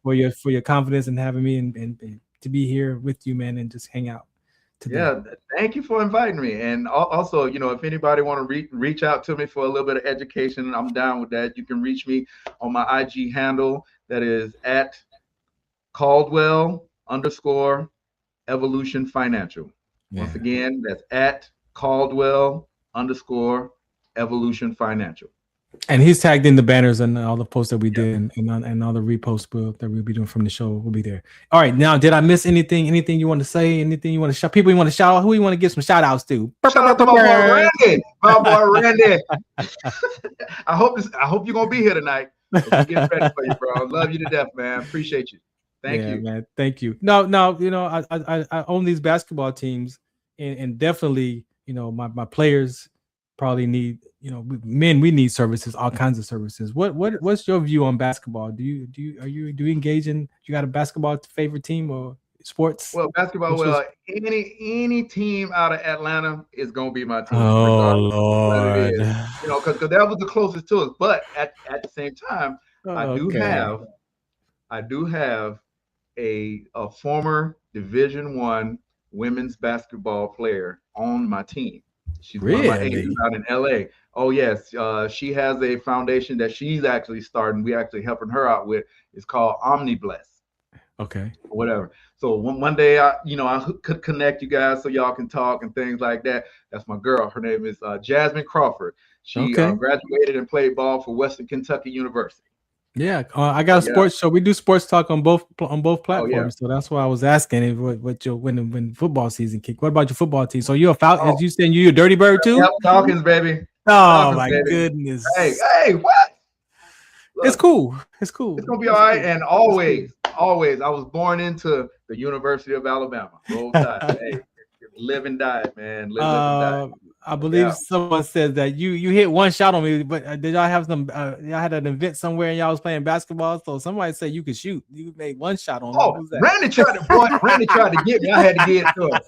for your confidence in having me and to be here with you, man, and just hang out today. Yeah, thank you for inviting me. And also, if anybody want to reach out to me for a little bit of education, I'm down with that. You can reach me on my IG handle that is at Caldwell_Evolution Financial. Once again, that's at Caldwell_Evolution Financial. And he's tagged in the banners and all the posts that we did and all the reposts that we'll be doing from the show will be there. All right. Now, did I miss anything? Anything you want to say? Anything you want to shout? People you want to shout out? Who you want to give some shout outs to? Shout out to my boy Randy. My boy Randy. I hope you're going to be here tonight. We're getting ready for you, bro. Love you to death, man. Appreciate you. Thank you, man. Thank you. No, I own these basketball teams and definitely, my players probably need, men, we need services, all kinds of services. What's your view on basketball? Do you engage in, you got a basketball favorite team or sports? Well, basketball, any team out of Atlanta is going to be my team. Oh, Lord. Because that was the closest to us. But at the same time, I do have a former Division I women's basketball player on my team. She's one of my agents out in LA. Oh yes, she has a foundation that she's actually starting. We actually helping her out with. It's called OmniBless. Okay. Whatever. So one day I could connect you guys so y'all can talk and things like that. That's my girl. Her name is Jasmine Crawford. She graduated and played ball for Western Kentucky University. Yeah, I got a sports show. We do sports talk on both platforms, so that's why I was asking what your when football season kick. What about your football team? So you're a Falcon, as you saying you're a Dirty Bird too? Yep, Falcons, baby. Oh my goodness! Hey, what? Look, it's cool. It's cool. It's gonna be all right. And always, I was born into the University of Alabama. Roll Tide. Hey, live and die, man. Live and die. I believe someone said that you hit one shot on me, but did y'all have some? Y'all had an event somewhere and y'all was playing basketball. So somebody said you could shoot. You made one shot on me. Oh, Randy tried to get me. I had to get to him.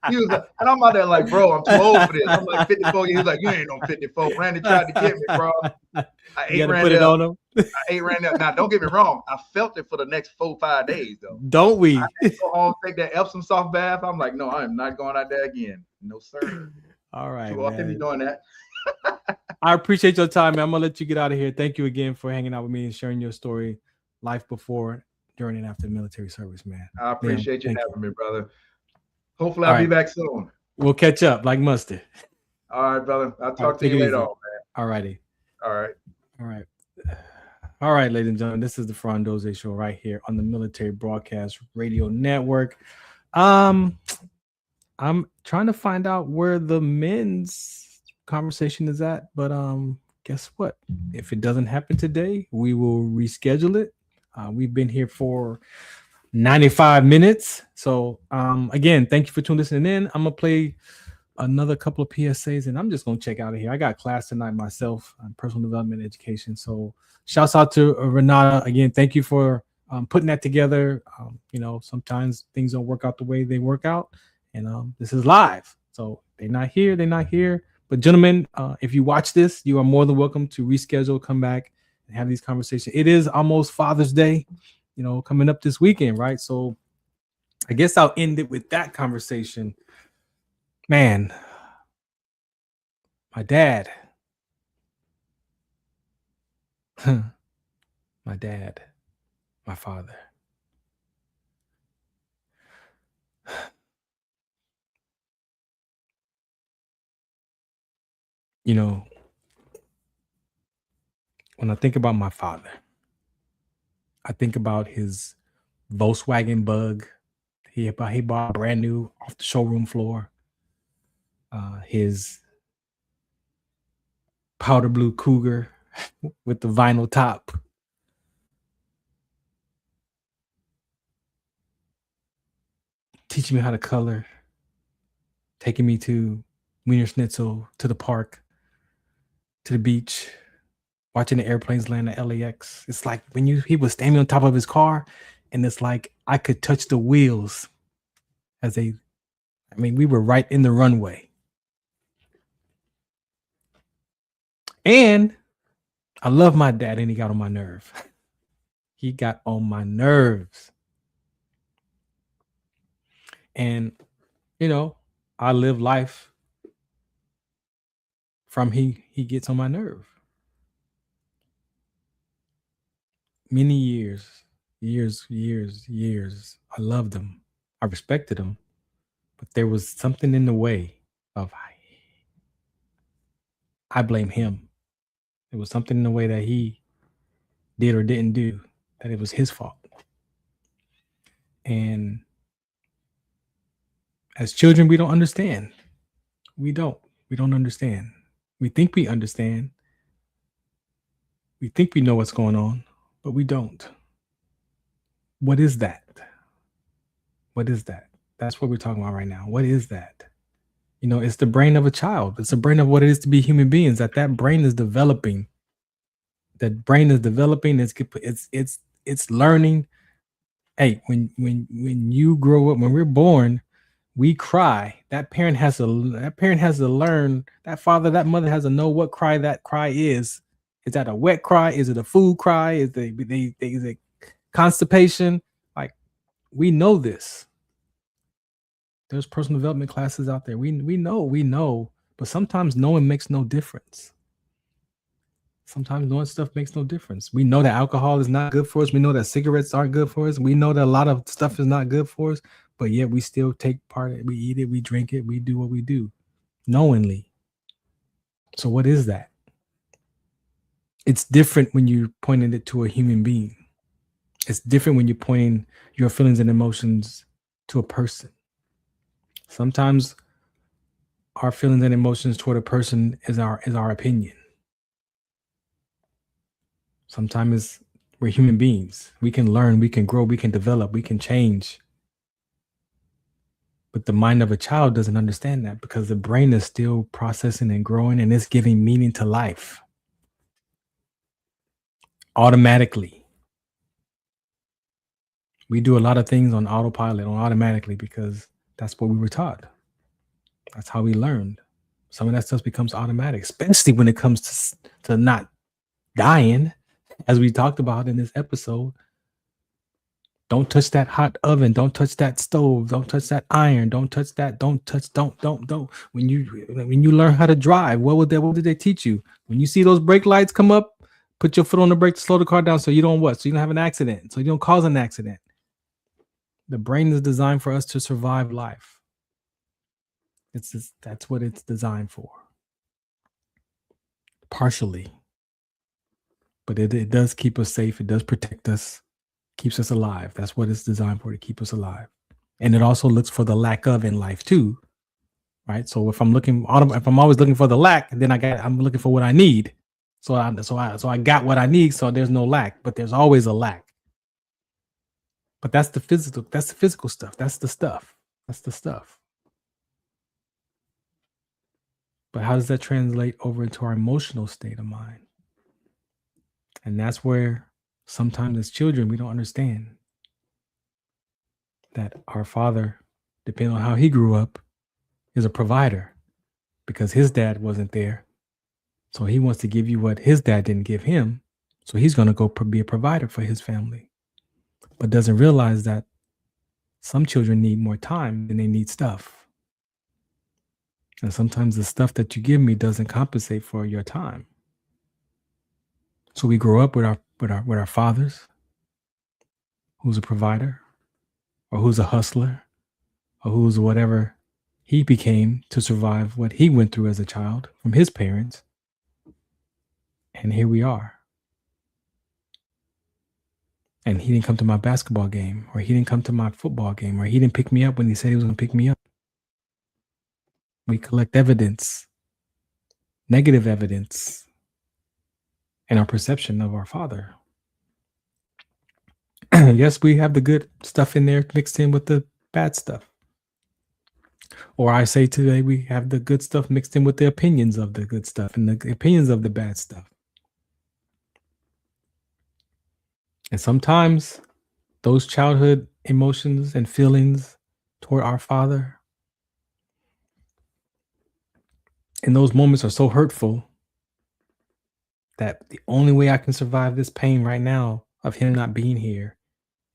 He was like, and I'm out there like, bro, I'm too old for this. I'm like 54. He was like, you ain't no 54. Randy tried to get me, bro. I ate Randy up. I ate Randy up. Now, don't get me wrong. I felt it for the next 4-5 days, though. Don't we? I had to go home, take that Epsom salt bath. I'm like, no, I am not going out there again. No, sir. All right. Too often be doing that. I appreciate your time, man. I'm gonna let you get out of here. Thank you again for hanging out with me and sharing your story, life before, during, and after military service, man. I appreciate you having me, brother. Hopefully, I'll be back soon. We'll catch up like mustard. All right, brother. I'll talk to you later on, man. All righty. All right. All right. All right, ladies and gentlemen, this is the Farron Dozier Show right here on the Military Broadcast Radio Network. I'm trying to find out where the men's conversation is at, but guess what? If it doesn't happen today, we will reschedule it. We've been here for 95 minutes. So again, thank you for listening in. I'm gonna play another couple of PSAs and I'm just gonna check out of here. I got class tonight myself on personal development education. So shouts out to Renata again. Thank you for putting that together. You know, sometimes things don't work out the way they work out. And this is live, so they're not here. But gentlemen, if you watch this, you are more than welcome to reschedule, come back, and have these conversations. It is almost Father's Day, you know, coming up this weekend, right? So I guess I'll end it with that conversation. Man, my dad, my father. You know, when I think about my father, I think about his Volkswagen Bug. He bought brand new off the showroom floor. His powder blue Cougar with the vinyl top. Teaching me how to color. Taking me to Wiener Schnitzel, to the park, to the beach, watching the airplanes land at LAX. It's like when he was standing on top of his car, and it's like I could touch the wheels as we were right in the runway. And I love my dad, and he got on my nerve. He got on my nerves. And, you know, I live life from he gets on my nerve. Many years. I loved him. I respected him. But there was something in the way of I blame him. There was something in the way that he did or didn't do, that it was his fault. And as children, we don't understand. We don't understand. We think we understand. We think we know what's going on, but we don't. What is that? What is that? That's what we're talking about right now. What is that? You know, it's the brain of a child. It's the brain of what it is to be human beings. That brain is developing. That brain is developing. It's learning. Hey, when you grow up, when we're born, we cry. That parent has to learn. That father, that mother has to know what cry that cry is. Is that a wet cry? Is it a food cry? Is it constipation? Like, we know this. There's personal development classes out there. We know, but sometimes knowing makes no difference. Sometimes knowing stuff makes no difference. We know that alcohol is not good for us. We know that cigarettes aren't good for us. We know that a lot of stuff is not good for us, but yet we still take part. We eat it, we drink it, we do what we do knowingly. So what is that? It's different when you're pointing it to a human being. It's different when you're pointing your feelings and emotions to a person. Sometimes our feelings and emotions toward a person is our opinion. Sometimes we're human beings. We can learn, we can grow, we can develop, we can change. But the mind of a child doesn't understand that because the brain is still processing and growing, and it's giving meaning to life automatically. We do a lot of things on autopilot, on automatically, because that's what we were taught. That's how we learned. Some of that stuff becomes automatic, especially when it comes to not dying, as we talked about in this episode. Don't touch that hot oven. Don't touch that stove. Don't touch that iron. Don't touch that. Don't. When you learn how to drive, what did they teach you? When you see those brake lights come up, put your foot on the brake to slow the car down so you don't So you don't have an accident. So you don't cause an accident. The brain is designed for us to survive life. That's what it's designed for. Partially. But it does keep us safe. It does protect us. Keeps us alive. That's what it's designed for, to keep us alive. And it also looks for the lack of in life too, right? So if I'm always looking for the lack, then I'm looking for what I need. So I got what I need. So there's no lack, but there's always a lack. But that's the physical stuff. That's the stuff. But how does that translate over into our emotional state of mind? And that's where sometimes as children, we don't understand that our father, depending on how he grew up, is a provider because his dad wasn't there. So he wants to give you what his dad didn't give him. So he's going to go be a provider for his family, but doesn't realize that some children need more time than they need stuff. And sometimes the stuff that you give me doesn't compensate for your time. So we grow up with our fathers, who's a provider, or who's a hustler, or who's whatever he became to survive what he went through as a child from his parents. And here we are. And he didn't come to my basketball game, or he didn't come to my football game, or he didn't pick me up when he said he was going to pick me up. We collect evidence, negative evidence, in our perception of our father. Yes, we have the good stuff in there mixed in with the bad stuff. Or I say today, we have the good stuff mixed in with the opinions of the good stuff and the opinions of the bad stuff. And sometimes those childhood emotions and feelings toward our father in those moments are so hurtful that the only way I can survive this pain right now of him not being here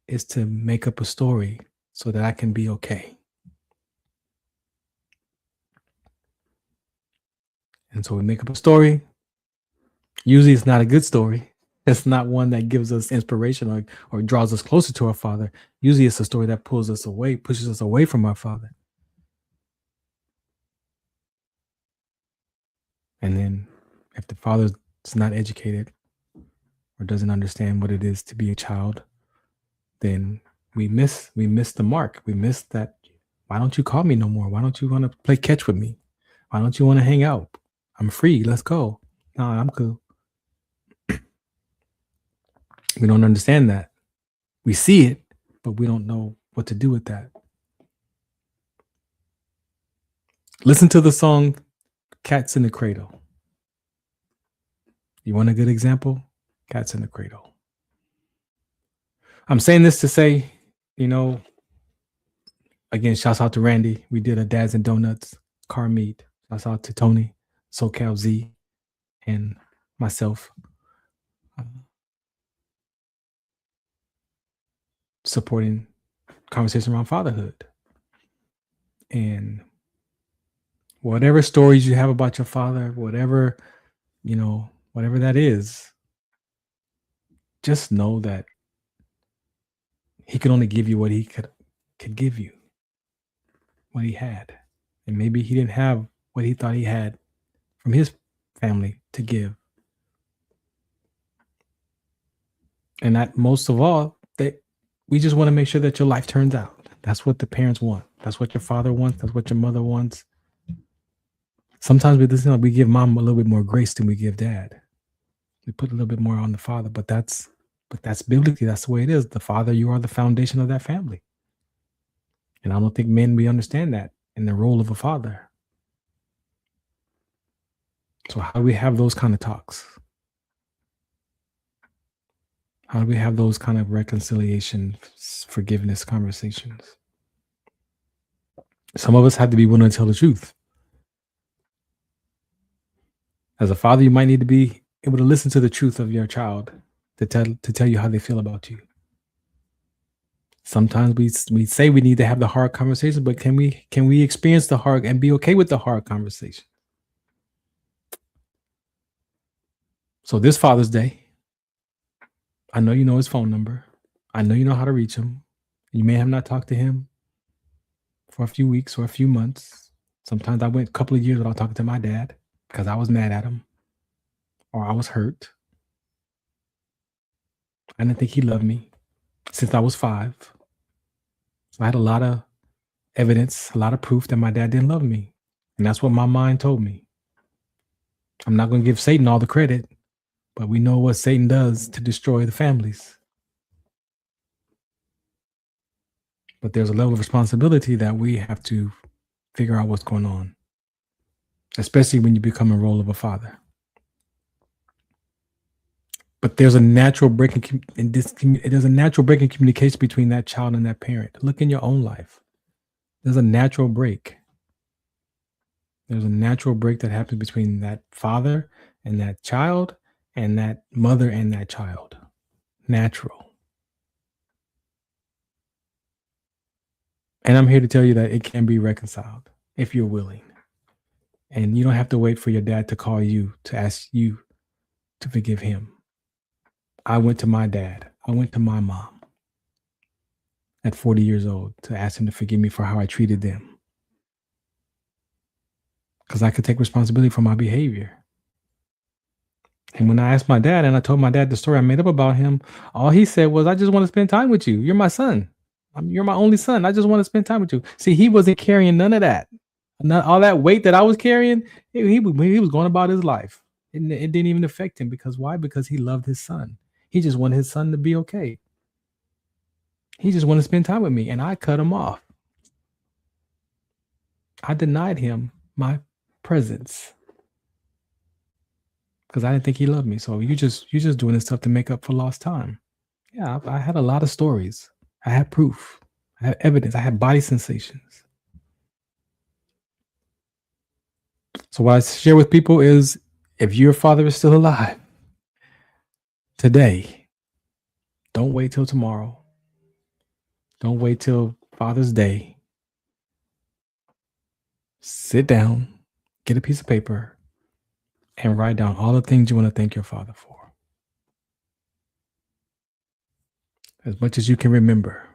is to make up a story so that I can be okay. And so we make up a story. Usually it's not a good story. It's not one that gives us inspiration or draws us closer to our father. Usually it's a story that pushes us away from our father. And then if the father's not educated or doesn't understand what it is to be a child, then we miss the mark. We miss that. Why don't you call me no more? Why don't you want to play catch with me? Why don't you want to hang out? I'm free. Let's go. No, I'm cool. We don't understand that. We see it, but we don't know what to do with that. Listen to the song Cats in the Cradle. You want a good example? Cats in the Cradle. I'm saying this to say, again, shouts out to Randy. We did a Dads and Donuts car meet. Shouts out to Tony, SoCal Z, and myself. Supporting conversation around fatherhood. And whatever stories you have about your father, whatever that is, just know that he could only give you what he could give you, what he had. And maybe he didn't have what he thought he had from his family to give. And that most of all, we just want to make sure that your life turns out. That's what the parents want. That's what your father wants. That's what your mother wants. Sometimes we give mom a little bit more grace than we give dad. We put a little bit more on the father, but that's biblically, that's the way it is. The father, you are the foundation of that family. And I don't think men, we understand that in the role of a father. So how do we have those kind of talks? How do we have those kind of reconciliation, forgiveness conversations? Some of us have to be willing to tell the truth. As a father, you might need to be able to listen to the truth of your child to tell you how they feel about you. Sometimes we say we need to have the hard conversation, but can we experience the hard and be okay with the hard conversation? So this Father's Day, I know you know his phone number. I know you know how to reach him. You may have not talked to him for a few weeks or a few months. Sometimes I went a couple of years without talking to my dad because I was mad at him or I was hurt. I didn't think he loved me since I was 5. So I had a lot of evidence, a lot of proof that my dad didn't love me. And that's what my mind told me. I'm not going to give Satan all the credit, but we know what Satan does to destroy the families. But there's a level of responsibility that we have to figure out what's going on, especially when you become a role of a father. But there's a natural break there's a natural break in communication between that child and that parent. Look in your own life. There's a natural break. There's a natural break that happens between that father and that child and that mother and that child. Natural. And I'm here to tell you that it can be reconciled if you're willing. And you don't have to wait for your dad to call you to ask you to forgive him. I went to my dad. I went to my mom at 40 years old to ask him to forgive me for how I treated them. Because I could take responsibility for my behavior. And when I asked my dad and I told my dad the story I made up about him, all he said was, I just want to spend time with you. You're my son. You're my only son. I just want to spend time with you. See, he wasn't carrying none of that. All that weight that I was carrying, he was going about his life. It didn't even affect him. Because why? Because he loved his son. He just wanted his son to be okay. He just wanted to spend time with me, and I cut him off. I denied him my presence because I didn't think he loved me. So you're just doing this stuff to make up for lost time. Yeah, I had a lot of stories. I had proof. I had evidence. I had body sensations. So what I share with people is, if your father is still alive today, don't wait till tomorrow. Don't wait till Father's Day. Sit down, get a piece of paper, and write down all the things you want to thank your father for. As much as you can remember.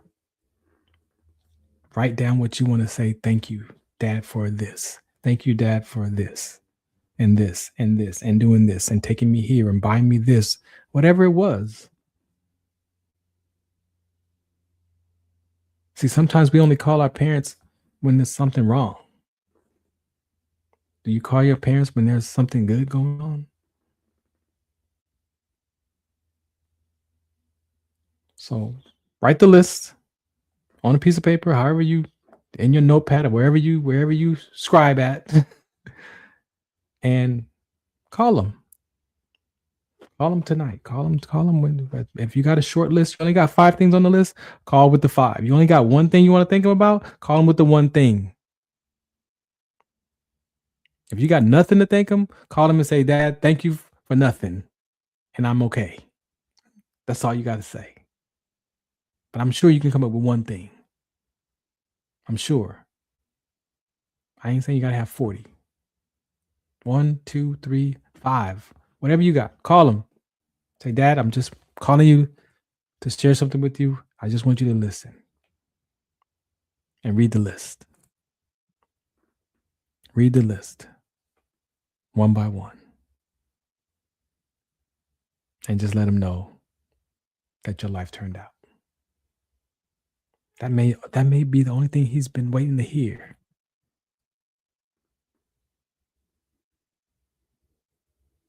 Write down what you want to say. Thank you, Dad, for this. Thank you, Dad, for this, and this, and this, and doing this, and taking me here, and buying me this, whatever it was. See, sometimes we only call our parents when there's something wrong. Do you call your parents when there's something good going on? So write the list on a piece of paper, however you, in your notepad or wherever you scribe at, and call them. Call them tonight. Call them when, if you got a short list, you only got 5 things on the list, call with the 5. You only got one thing you want to think about, call them with the one thing. If you got nothing to thank them, call them and say, Dad, thank you for nothing, and I'm okay. That's all you got to say. But I'm sure you can come up with one thing. I'm sure. I ain't saying you got to have 40. 1, 2, 3, 5. Whatever you got, call them. Say, Dad, I'm just calling you to share something with you. I just want you to listen. And read the list. Read the list. One by one. And just let them know that your life turned out. That may be the only thing he's been waiting to hear.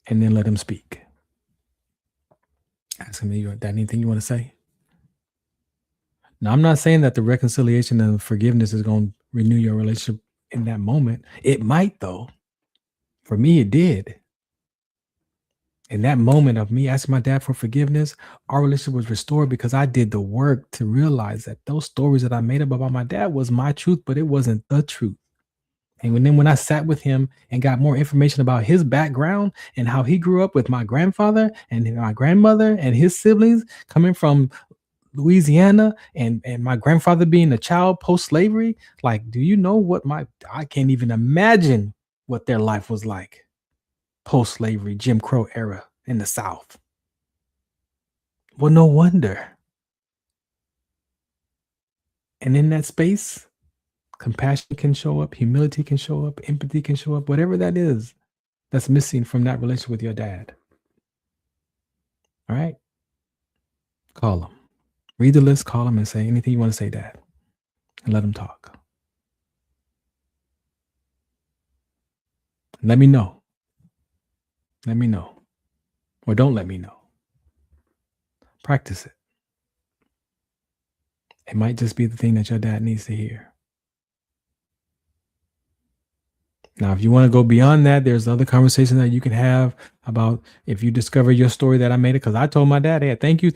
And then let him speak. Ask him, anything you want to say? Now, I'm not saying that the reconciliation and forgiveness is going to renew your relationship in that moment. It might, though. For me, it did. In that moment of me asking my dad for forgiveness, our relationship was restored because I did the work to realize that those stories that I made up about my dad was my truth, but it wasn't the truth. And then when I sat with him and got more information about his background and how he grew up with my grandfather and my grandmother and his siblings coming from Louisiana and my grandfather being a child post-slavery, like, do you know what I can't even imagine what their life was like post-slavery, Jim Crow era in the South. Well, no wonder. And in that space, compassion can show up, humility can show up, empathy can show up, whatever that is that's missing from that relationship with your dad. All right? Call him. Read the list, call him, and say anything you want to say, Dad. And let him talk. Let me know. Let me know. Or don't let me know. Practice it. It might just be the thing that your dad needs to hear. Now, if you want to go beyond that, there's other conversations that you can have about if you discover your story that I made it. Because I told my dad, hey, thank you.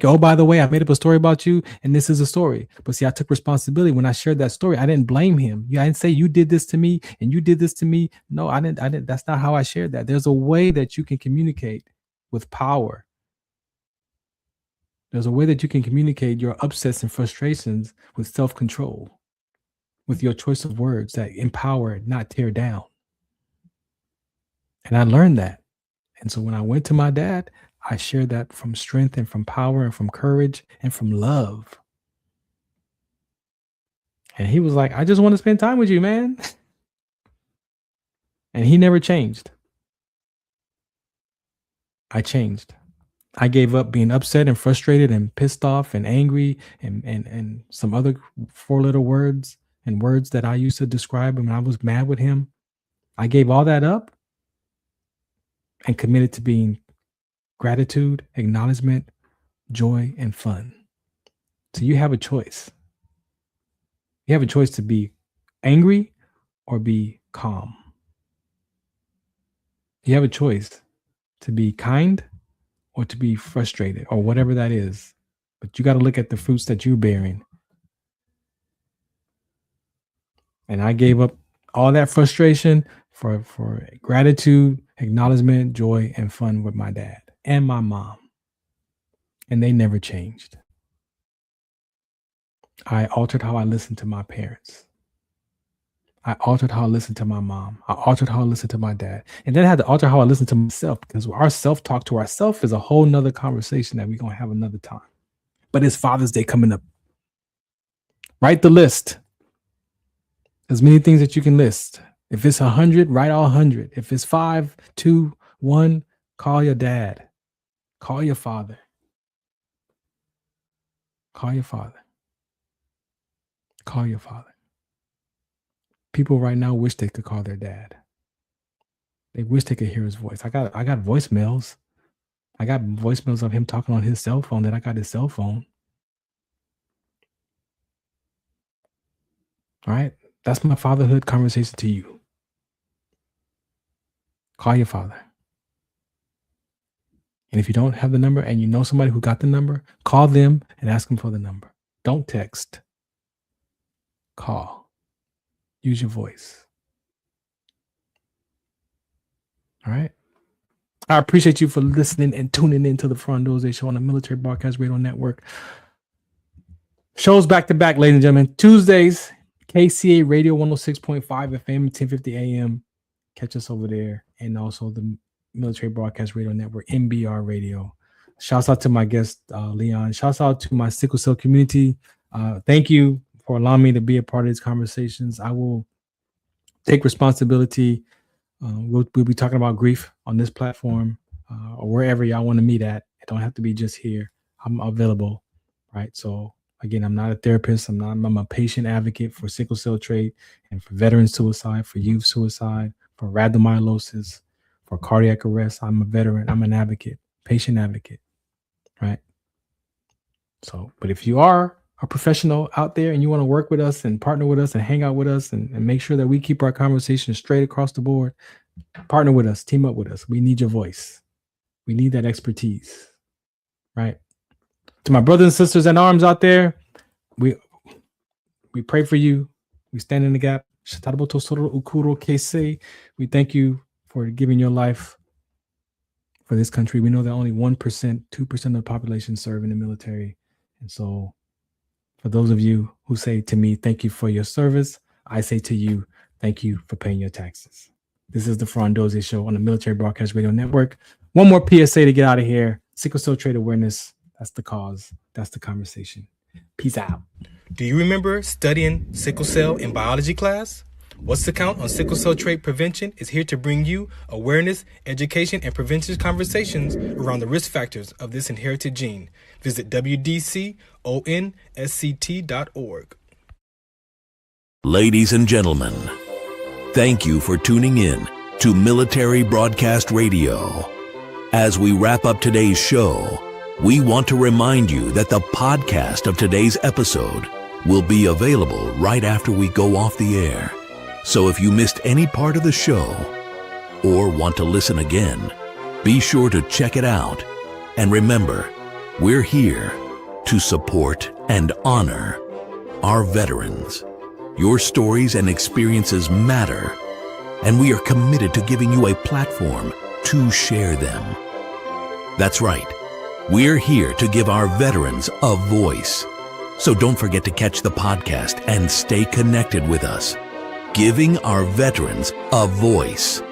Oh, by the way, I made up a story about you, and this is a story. But see, I took responsibility when I shared that story. I didn't blame him. I didn't say you did this to me and you did this to me. No, I didn't. That's not how I shared that. There's a way that you can communicate with power. There's a way that you can communicate your upsets and frustrations with self-control, with your choice of words that empower, not tear down. And I learned that. And so when I went to my dad, I shared that from strength and from power and from courage and from love. And he was like, I just want to spend time with you, man. And he never changed. I changed. I gave up being upset and frustrated and pissed off and angry and some other 4-letter words and words that I used to describe when I was mad with him. I gave all that up and committed to being gratitude, acknowledgement, joy, and fun. So you have a choice. You have a choice to be angry or be calm. You have a choice to be kind or to be frustrated or whatever that is. But you got to look at the fruits that you're bearing. And I gave up all that frustration for gratitude, acknowledgement, joy, and fun with my dad and my mom. And they never changed. I altered how I listened to my parents. I altered how I listened to my mom. I altered how I listened to my dad. And then I had to alter how I listened to myself, because our self-talk to ourselves is a whole nother conversation that we're going to have another time. But it's Father's Day coming up. Write the list. There's many things that you can list. If it's 100, write all 100. If it's 5, 2, 1, call your dad. Call your father. Call your father. Call your father. People right now wish they could call their dad. They wish they could hear his voice. I got voicemails. I got voicemails of him talking on his cell phone that I got his cell phone. All right. That's my fatherhood conversation to you. Call your father. And if you don't have the number and you know somebody who got the number, call them and ask them for the number. Don't text. Call. Use your voice. All right. I appreciate you for listening and tuning in to the Farron Dozier Show on the Military Broadcast Radio Network. Shows back to back, ladies and gentlemen. Tuesdays, KCA Radio 106.5 FM, 1050 AM. Catch us over there. And also the Military Broadcast Radio Network, MBR Radio. Shouts out to my guest, Leon. Shouts out to my Sickle Cell community. Thank you for allowing me to be a part of these conversations. I will take responsibility. We'll be talking about grief on this platform or wherever y'all want to meet at. It don't have to be just here. I'm available, right? So again, I'm not a therapist. I'm a patient advocate for sickle cell trait and for veteran suicide, for youth suicide, for rhabdomyolysis, for cardiac arrest. I'm a veteran. I'm an advocate, patient advocate, right? So, but if you are a professional out there and you want to work with us and partner with us and hang out with us and make sure that we keep our conversation straight across the board, partner with us, team up with us. We need your voice. We need that expertise, right? To my brothers and sisters in arms out there, we pray for you. We stand in the gap. We thank you for giving your life for this country. We know that only 1%, 2% of the population serve in the military. And so for those of you who say to me, thank you for your service, I say to you, thank you for paying your taxes. This is the Farron Dozier Show on the Military Broadcast Radio Network. One more PSA to get out of here. Sickle cell trait awareness. That's the cause. That's the conversation. Peace out. Do you remember studying sickle cell in biology class? What's the Count on Sickle Cell Trait Prevention is here to bring you awareness, education, and prevention conversations around the risk factors of this inherited gene. Visit wdconsct.org. Ladies and gentlemen, thank you for tuning in to Military Broadcast Radio. As we wrap up today's show, we want to remind you that the podcast of today's episode will be available right after we go off the air. So if you missed any part of the show or want to listen again, be sure to check it out. And remember, we're here to support and honor our veterans. Your stories and experiences matter, and we are committed to giving you a platform to share them. That's right. We're here to give our veterans a voice. So don't forget to catch the podcast and stay connected with us. Giving our veterans a voice.